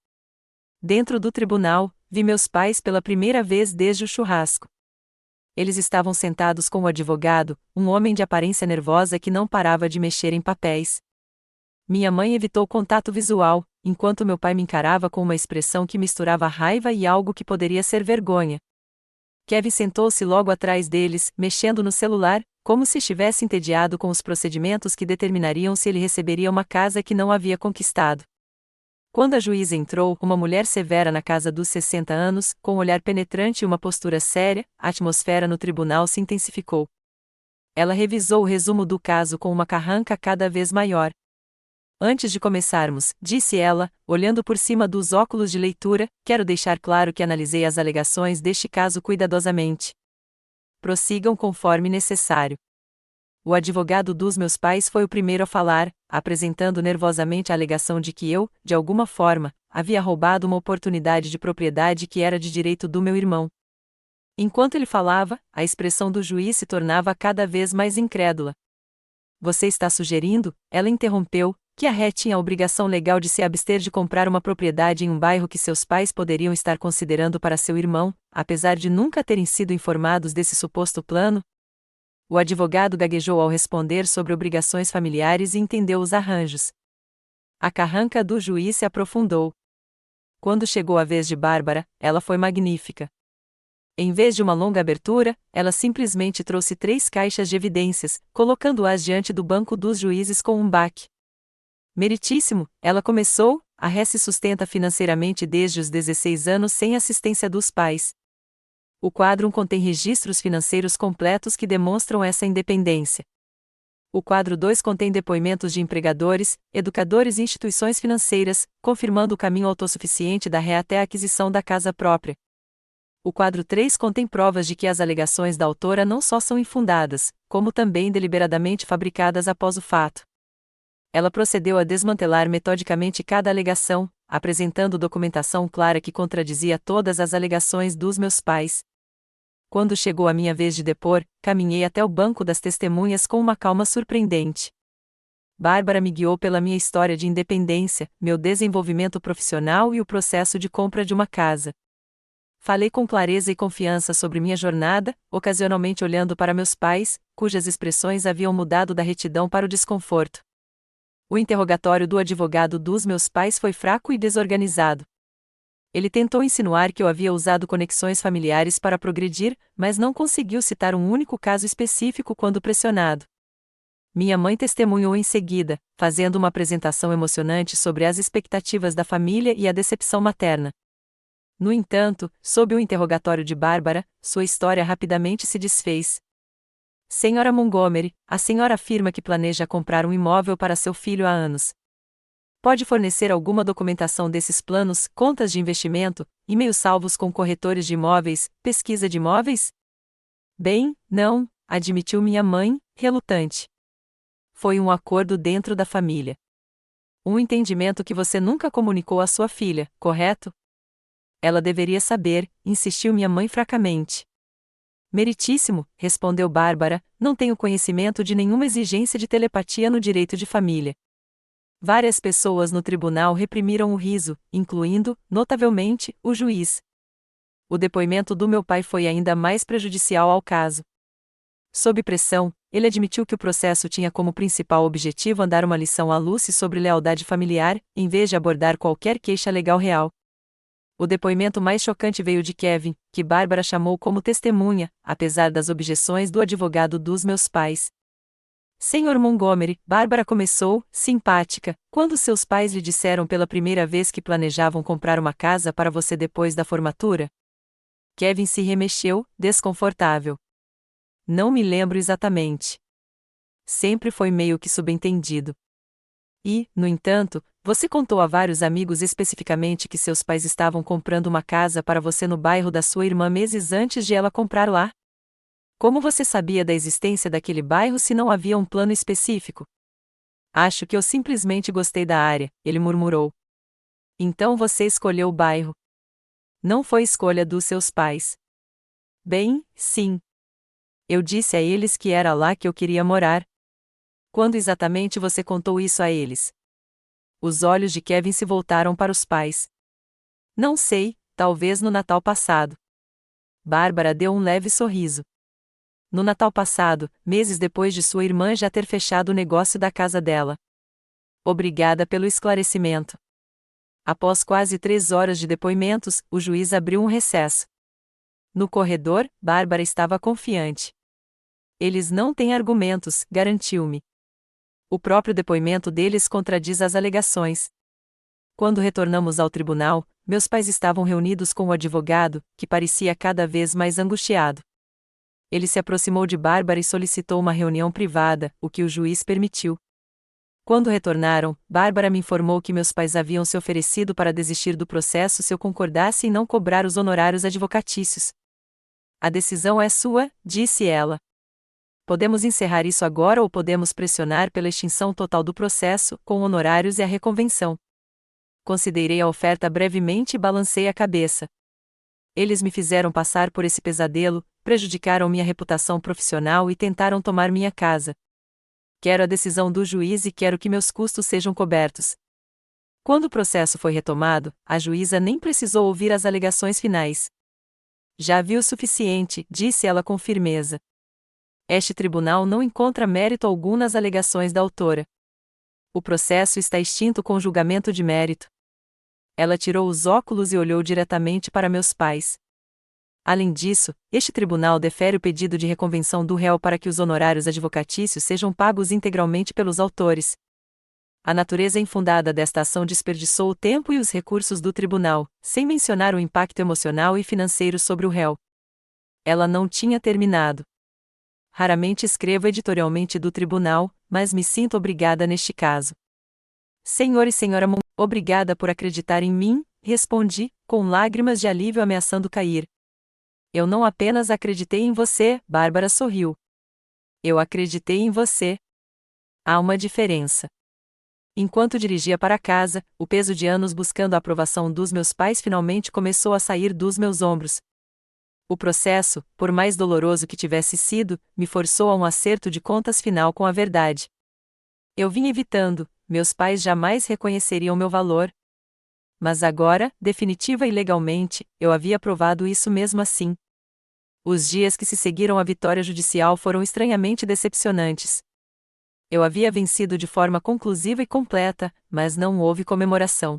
Dentro do tribunal, vi meus pais pela primeira vez desde o churrasco. Eles estavam sentados com o advogado, um homem de aparência nervosa que não parava de mexer em papéis. Minha mãe evitou contato visual, enquanto meu pai me encarava com uma expressão que misturava raiva e algo que poderia ser vergonha. Kevin sentou-se logo atrás deles, mexendo no celular, como se estivesse entediado com os procedimentos que determinariam se ele receberia uma casa que não havia conquistado. Quando a juíza entrou, uma mulher severa na casa dos 60 anos, com um olhar penetrante e uma postura séria, a atmosfera no tribunal se intensificou. Ela revisou o resumo do caso com uma carranca cada vez maior. Antes de começarmos, disse ela, olhando por cima dos óculos de leitura, quero deixar claro que analisei as alegações deste caso cuidadosamente. Prossigam conforme necessário. O advogado dos meus pais foi o primeiro a falar, apresentando nervosamente a alegação de que eu, de alguma forma, havia roubado uma oportunidade de propriedade que era de direito do meu irmão. Enquanto ele falava, a expressão do juiz se tornava cada vez mais incrédula. Você está sugerindo, ela interrompeu, que a Ré tinha a obrigação legal de se abster de comprar uma propriedade em um bairro que seus pais poderiam estar considerando para seu irmão, apesar de nunca terem sido informados desse suposto plano? O advogado gaguejou ao responder sobre obrigações familiares e entendeu os arranjos. A carranca do juiz se aprofundou. Quando chegou a vez de Bárbara, ela foi magnífica. Em vez de uma longa abertura, ela simplesmente trouxe 3 caixas de evidências, colocando-as diante do banco dos juízes com um baque. Meritíssimo, ela começou, a Ré se sustenta financeiramente desde os 16 anos sem assistência dos pais. O quadro 1 contém registros financeiros completos que demonstram essa independência. O quadro 2 contém depoimentos de empregadores, educadores e instituições financeiras, confirmando o caminho autossuficiente da Ré até a aquisição da casa própria. O quadro 3 contém provas de que as alegações da autora não só são infundadas, como também deliberadamente fabricadas após o fato. Ela procedeu a desmantelar metodicamente cada alegação, apresentando documentação clara que contradizia todas as alegações dos meus pais. Quando chegou a minha vez de depor, caminhei até o banco das testemunhas com uma calma surpreendente. Bárbara me guiou pela minha história de independência, meu desenvolvimento profissional e o processo de compra de uma casa. Falei com clareza e confiança sobre minha jornada, ocasionalmente olhando para meus pais, cujas expressões haviam mudado da retidão para o desconforto. O interrogatório do advogado dos meus pais foi fraco e desorganizado. Ele tentou insinuar que eu havia usado conexões familiares para progredir, mas não conseguiu citar um único caso específico quando pressionado. Minha mãe testemunhou em seguida, fazendo uma apresentação emocionante sobre as expectativas da família e a decepção materna. No entanto, sob o interrogatório de Bárbara, sua história rapidamente se desfez. Senhora Montgomery, a senhora afirma que planeja comprar um imóvel para seu filho há anos. Pode fornecer alguma documentação desses planos, contas de investimento, e-mails salvos com corretores de imóveis, pesquisa de imóveis? Bem, não, admitiu minha mãe, relutante. Foi um acordo dentro da família. Um entendimento que você nunca comunicou à sua filha, correto? Ela deveria saber, insistiu minha mãe fracamente. Meritíssimo, respondeu Bárbara, não tenho conhecimento de nenhuma exigência de telepatia no direito de família. Várias pessoas no tribunal reprimiram o riso, incluindo, notavelmente, o juiz. O depoimento do meu pai foi ainda mais prejudicial ao caso. Sob pressão, ele admitiu que o processo tinha como principal objetivo dar uma lição à Lucy sobre lealdade familiar, em vez de abordar qualquer queixa legal real. O depoimento mais chocante veio de Kevin, que Bárbara chamou como testemunha, apesar das objeções do advogado dos meus pais. Senhor Montgomery, Bárbara começou, simpática, quando seus pais lhe disseram pela primeira vez que planejavam comprar uma casa para você depois da formatura? Kevin se remexeu, desconfortável. Não me lembro exatamente. Sempre foi meio que subentendido. E, no entanto, você contou a vários amigos especificamente que seus pais estavam comprando uma casa para você no bairro da sua irmã meses antes de ela comprar lá? Como você sabia da existência daquele bairro se não havia um plano específico? Acho que eu simplesmente gostei da área, ele murmurou. Então você escolheu o bairro. Não foi escolha dos seus pais. Bem, sim. Eu disse a eles que era lá que eu queria morar. Quando exatamente você contou isso a eles? Os olhos de Kevin se voltaram para os pais. Não sei, talvez no Natal passado. Bárbara deu um leve sorriso. No Natal passado, meses depois de sua irmã já ter fechado o negócio da casa dela. Obrigada pelo esclarecimento. Após quase 3 horas de depoimentos, o juiz abriu um recesso. No corredor, Bárbara estava confiante. Eles não têm argumentos, garantiu-me. O próprio depoimento deles contradiz as alegações. Quando retornamos ao tribunal, meus pais estavam reunidos com o advogado, que parecia cada vez mais angustiado. Ele se aproximou de Bárbara e solicitou uma reunião privada, o que o juiz permitiu. Quando retornaram, Bárbara me informou que meus pais haviam se oferecido para desistir do processo se eu concordasse em não cobrar os honorários advocatícios. A decisão é sua, disse ela. Podemos encerrar isso agora ou podemos pressionar pela extinção total do processo, com honorários e a reconvenção. Considerei a oferta brevemente e balancei a cabeça. Eles me fizeram passar por esse pesadelo, prejudicaram minha reputação profissional e tentaram tomar minha casa. Quero a decisão do juiz e quero que meus custos sejam cobertos. Quando o processo foi retomado, a juíza nem precisou ouvir as alegações finais. Já vi o suficiente, disse ela com firmeza. Este tribunal não encontra mérito algum nas alegações da autora. O processo está extinto com julgamento de mérito. Ela tirou os óculos e olhou diretamente para meus pais. Além disso, este tribunal defere o pedido de reconvenção do réu para que os honorários advocatícios sejam pagos integralmente pelos autores. A natureza infundada desta ação desperdiçou o tempo e os recursos do tribunal, sem mencionar o impacto emocional e financeiro sobre o réu. Ela não tinha terminado. Raramente escrevo editorialmente do tribunal, mas me sinto obrigada neste caso. Senhor e senhora obrigada por acreditar em mim, respondi, com lágrimas de alívio ameaçando cair. Eu não apenas acreditei em você, Bárbara sorriu. Eu acreditei em você. Há uma diferença. Enquanto dirigia para casa, o peso de anos buscando a aprovação dos meus pais finalmente começou a sair dos meus ombros. O processo, por mais doloroso que tivesse sido, me forçou a um acerto de contas final com a verdade. Eu vim evitando, meus pais jamais reconheceriam meu valor. Mas agora, definitiva e legalmente, eu havia provado isso mesmo assim. Os dias que se seguiram à vitória judicial foram estranhamente decepcionantes. Eu havia vencido de forma conclusiva e completa, mas não houve comemoração.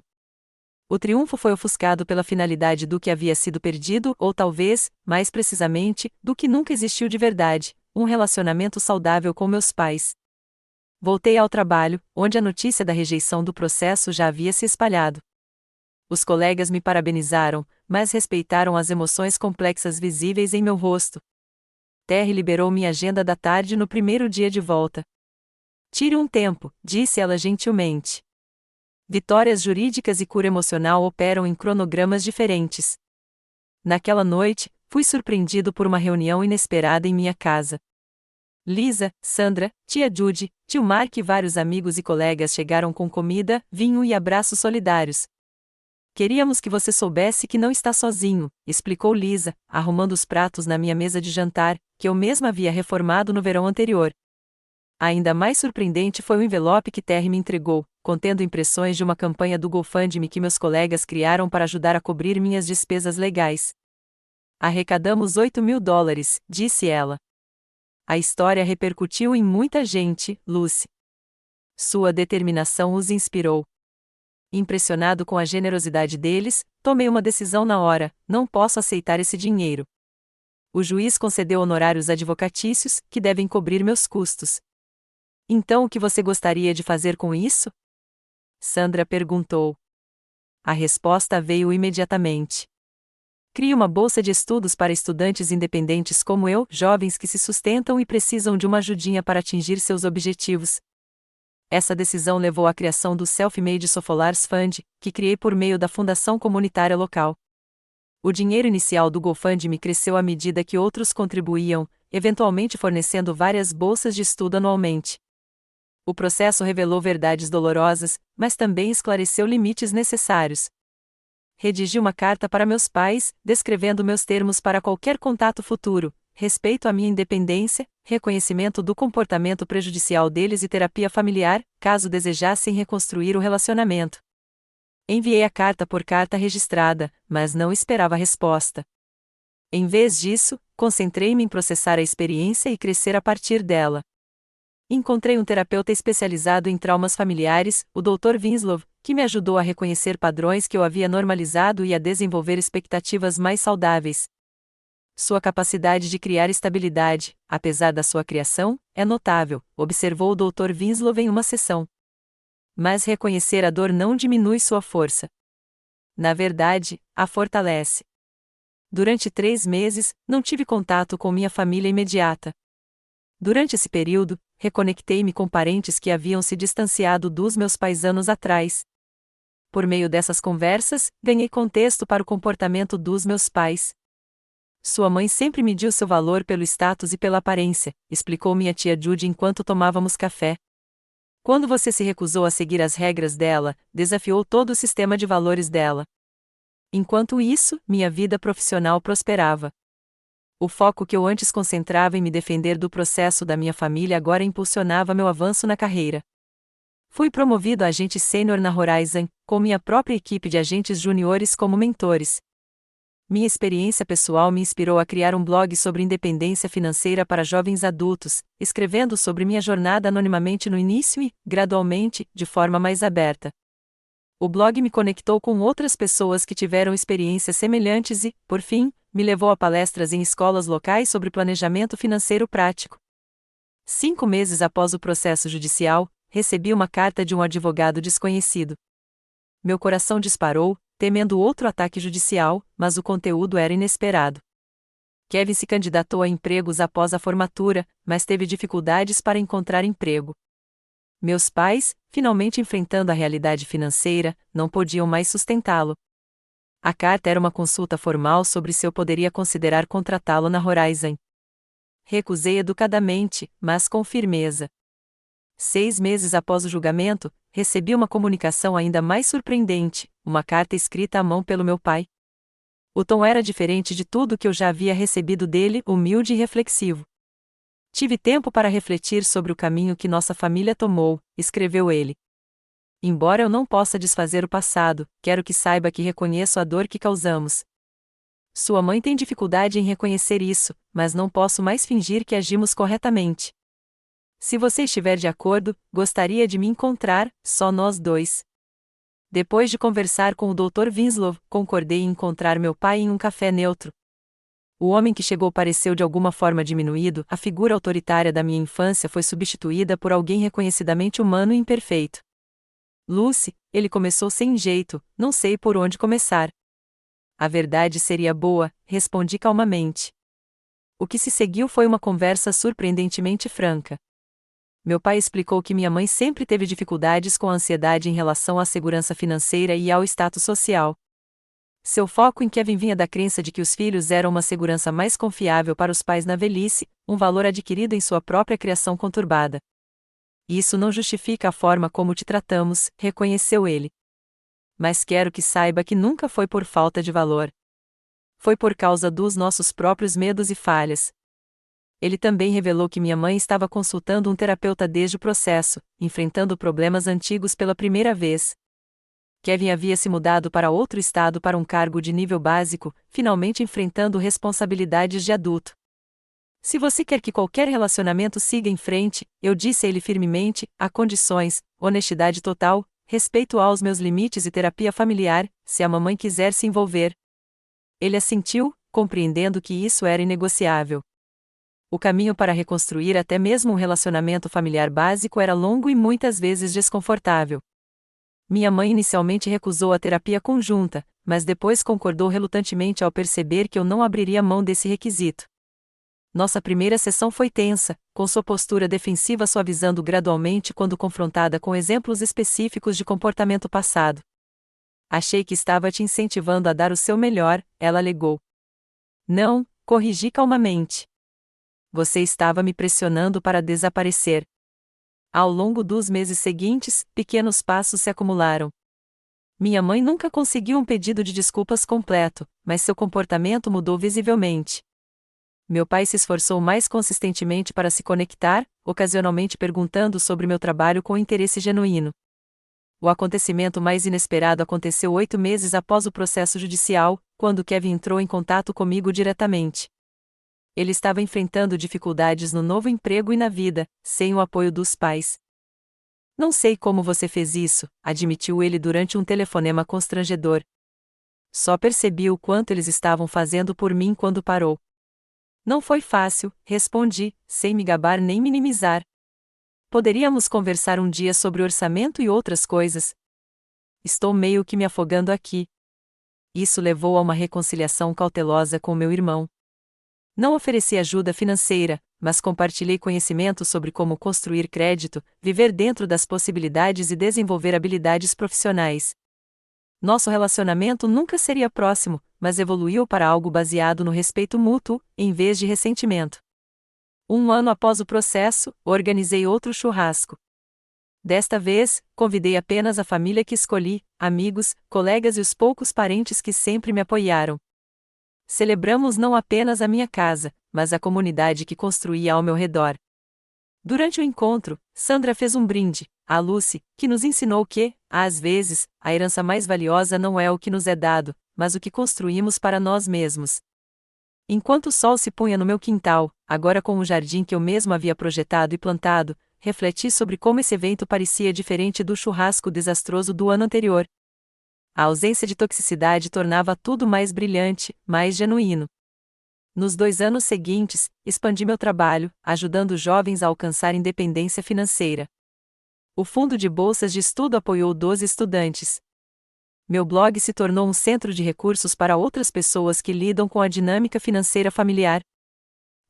O triunfo foi ofuscado pela finalidade do que havia sido perdido, ou talvez, mais precisamente, do que nunca existiu de verdade, um relacionamento saudável com meus pais. Voltei ao trabalho, onde a notícia da rejeição do processo já havia se espalhado. Os colegas me parabenizaram, mas respeitaram as emoções complexas visíveis em meu rosto. Terry liberou minha agenda da tarde no primeiro dia de volta. Tire um tempo, disse ela gentilmente. Vitórias jurídicas e cura emocional operam em cronogramas diferentes. Naquela noite, fui surpreendido por uma reunião inesperada em minha casa. Lisa, Sandra, tia Judy, tio Mark e vários amigos e colegas chegaram com comida, vinho e abraços solidários. Queríamos que você soubesse que não está sozinho, explicou Lisa, arrumando os pratos na minha mesa de jantar, que eu mesma havia reformado no verão anterior. Ainda mais surpreendente foi o envelope que Terry me entregou, contendo impressões de uma campanha do GoFundMe que meus colegas criaram para ajudar a cobrir minhas despesas legais. Arrecadamos $8.000, disse ela. A história repercutiu em muita gente, Lucy. Sua determinação os inspirou. Impressionado com a generosidade deles, tomei uma decisão na hora: não posso aceitar esse dinheiro. O juiz concedeu honorários advocatícios, que devem cobrir meus custos. Então o que você gostaria de fazer com isso? Sandra perguntou. A resposta veio imediatamente. Crie uma bolsa de estudos para estudantes independentes como eu, jovens que se sustentam e precisam de uma ajudinha para atingir seus objetivos. Essa decisão levou à criação do Self-Made Sophomores Fund, que criei por meio da fundação comunitária local. O dinheiro inicial do GoFundMe cresceu à medida que outros contribuíam, eventualmente fornecendo várias bolsas de estudo anualmente. O processo revelou verdades dolorosas, mas também esclareceu limites necessários. Redigi uma carta para meus pais, descrevendo meus termos para qualquer contato futuro, respeito à minha independência, reconhecimento do comportamento prejudicial deles e terapia familiar, caso desejassem reconstruir o relacionamento. Enviei a carta por carta registrada, mas não esperava resposta. Em vez disso, concentrei-me em processar a experiência e crescer a partir dela. Encontrei um terapeuta especializado em traumas familiares, o Dr. Winslow, que me ajudou a reconhecer padrões que eu havia normalizado e a desenvolver expectativas mais saudáveis. Sua capacidade de criar estabilidade, apesar da sua criação, é notável, observou o Dr. Winslow em uma sessão. Mas reconhecer a dor não diminui sua força. Na verdade, a fortalece. Durante 3 meses, não tive contato com minha família imediata. Durante esse período, reconectei-me com parentes que haviam se distanciado dos meus pais anos atrás. Por meio dessas conversas, ganhei contexto para o comportamento dos meus pais. Sua mãe sempre mediu seu valor pelo status e pela aparência, explicou minha tia Judy enquanto tomávamos café. Quando você se recusou a seguir as regras dela, desafiou todo o sistema de valores dela. Enquanto isso, minha vida profissional prosperava. O foco que eu antes concentrava em me defender do processo da minha família agora impulsionava meu avanço na carreira. Fui promovido a agente sênior na Horizon, com minha própria equipe de agentes juniores como mentores. Minha experiência pessoal me inspirou a criar um blog sobre independência financeira para jovens adultos, escrevendo sobre minha jornada anonimamente no início e, gradualmente, de forma mais aberta. O blog me conectou com outras pessoas que tiveram experiências semelhantes e, por fim, me levou a palestras em escolas locais sobre planejamento financeiro prático. 5 meses após o processo judicial, recebi uma carta de um advogado desconhecido. Meu coração disparou, temendo outro ataque judicial, mas o conteúdo era inesperado. Kevin se candidatou a empregos após a formatura, mas teve dificuldades para encontrar emprego. Meus pais, finalmente enfrentando a realidade financeira, não podiam mais sustentá-lo. A carta era uma consulta formal sobre se eu poderia considerar contratá-lo na Horizon. Recusei educadamente, mas com firmeza. 6 meses após o julgamento, recebi uma comunicação ainda mais surpreendente, uma carta escrita à mão pelo meu pai. O tom era diferente de tudo que eu já havia recebido dele, humilde e reflexivo. Tive tempo para refletir sobre o caminho que nossa família tomou, escreveu ele. Embora eu não possa desfazer o passado, quero que saiba que reconheço a dor que causamos. Sua mãe tem dificuldade em reconhecer isso, mas não posso mais fingir que agimos corretamente. Se você estiver de acordo, gostaria de me encontrar, só nós dois. Depois de conversar com o Dr. Winslow, concordei em encontrar meu pai em um café neutro. O homem que chegou pareceu de alguma forma diminuído, a figura autoritária da minha infância foi substituída por alguém reconhecidamente humano e imperfeito. Lucy, ele começou sem jeito, não sei por onde começar. A verdade seria boa, respondi calmamente. O que se seguiu foi uma conversa surpreendentemente franca. Meu pai explicou que minha mãe sempre teve dificuldades com a ansiedade em relação à segurança financeira e ao status social. Seu foco em Kevin vinha da crença de que os filhos eram uma segurança mais confiável para os pais na velhice, um valor adquirido em sua própria criação conturbada. Isso não justifica a forma como te tratamos, reconheceu ele. Mas quero que saiba que nunca foi por falta de valor. Foi por causa dos nossos próprios medos e falhas. Ele também revelou que minha mãe estava consultando um terapeuta desde o processo, enfrentando problemas antigos pela primeira vez. Kevin havia se mudado para outro estado para um cargo de nível básico, finalmente enfrentando responsabilidades de adulto. Se você quer que qualquer relacionamento siga em frente, eu disse a ele firmemente, há condições, honestidade total, respeito aos meus limites e terapia familiar, se a mamãe quiser se envolver. Ele assentiu, compreendendo que isso era inegociável. O caminho para reconstruir até mesmo um relacionamento familiar básico era longo e muitas vezes desconfortável. Minha mãe inicialmente recusou a terapia conjunta, mas depois concordou relutantemente ao perceber que eu não abriria mão desse requisito. Nossa primeira sessão foi tensa, com sua postura defensiva suavizando gradualmente quando confrontada com exemplos específicos de comportamento passado. Achei que estava te incentivando a dar o seu melhor, ela alegou. Não, corrigi calmamente. Você estava me pressionando para desaparecer. Ao longo dos meses seguintes, pequenos passos se acumularam. Minha mãe nunca conseguiu um pedido de desculpas completo, mas seu comportamento mudou visivelmente. Meu pai se esforçou mais consistentemente para se conectar, ocasionalmente perguntando sobre meu trabalho com interesse genuíno. O acontecimento mais inesperado aconteceu 8 meses após o processo judicial, quando Kevin entrou em contato comigo diretamente. Ele estava enfrentando dificuldades no novo emprego e na vida, sem o apoio dos pais. Não sei como você fez isso, admitiu ele durante um telefonema constrangedor. Só percebi o quanto eles estavam fazendo por mim quando parou. Não foi fácil, respondi, sem me gabar nem minimizar. Poderíamos conversar um dia sobre orçamento e outras coisas. Estou meio que me afogando aqui. Isso levou a uma reconciliação cautelosa com meu irmão. Não ofereci ajuda financeira, mas compartilhei conhecimento sobre como construir crédito, viver dentro das possibilidades e desenvolver habilidades profissionais. Nosso relacionamento nunca seria próximo, mas evoluiu para algo baseado no respeito mútuo, em vez de ressentimento. 1 ano após o processo, organizei outro churrasco. Desta vez, convidei apenas a família que escolhi, amigos, colegas e os poucos parentes que sempre me apoiaram. Celebramos não apenas a minha casa, mas a comunidade que construía ao meu redor. Durante o encontro, Sandra fez um brinde, a Lucy, que nos ensinou que, às vezes, a herança mais valiosa não é o que nos é dado, mas o que construímos para nós mesmos. Enquanto o sol se punha no meu quintal, agora com um jardim que eu mesmo havia projetado e plantado, refleti sobre como esse evento parecia diferente do churrasco desastroso do ano anterior. A ausência de toxicidade tornava tudo mais brilhante, mais genuíno. Nos 2 anos seguintes, expandi meu trabalho, ajudando jovens a alcançar independência financeira. O Fundo de Bolsas de Estudo apoiou 12 estudantes. Meu blog se tornou um centro de recursos para outras pessoas que lidam com a dinâmica financeira familiar.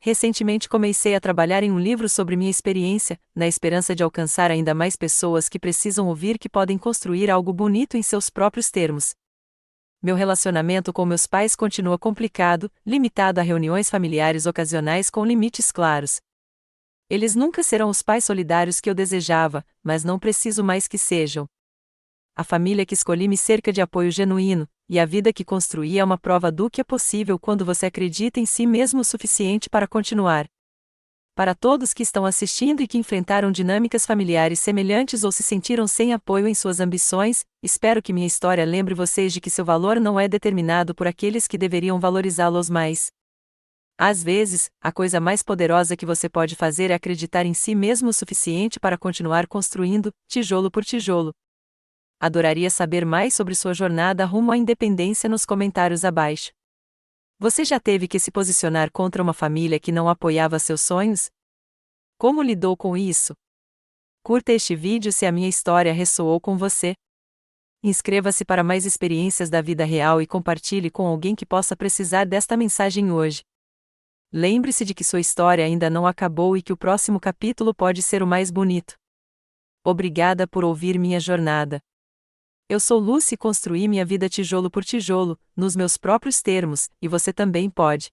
Recentemente comecei a trabalhar em um livro sobre minha experiência, na esperança de alcançar ainda mais pessoas que precisam ouvir que podem construir algo bonito em seus próprios termos. Meu relacionamento com meus pais continua complicado, limitado a reuniões familiares ocasionais com limites claros. Eles nunca serão os pais solidários que eu desejava, mas não preciso mais que sejam. A família que escolhi me cerca de apoio genuíno, e a vida que construí é uma prova do que é possível quando você acredita em si mesmo o suficiente para continuar. Para todos que estão assistindo e que enfrentaram dinâmicas familiares semelhantes ou se sentiram sem apoio em suas ambições, espero que minha história lembre vocês de que seu valor não é determinado por aqueles que deveriam valorizá-los mais. Às vezes, a coisa mais poderosa que você pode fazer é acreditar em si mesmo o suficiente para continuar construindo, tijolo por tijolo. Adoraria saber mais sobre sua jornada rumo à independência nos comentários abaixo. Você já teve que se posicionar contra uma família que não apoiava seus sonhos? Como lidou com isso? Curta este vídeo se a minha história ressoou com você. Inscreva-se para mais experiências da vida real e compartilhe com alguém que possa precisar desta mensagem hoje. Lembre-se de que sua história ainda não acabou e que o próximo capítulo pode ser o mais bonito. Obrigada por ouvir minha jornada. Eu sou Lucy e construí minha vida tijolo por tijolo, nos meus próprios termos, e você também pode.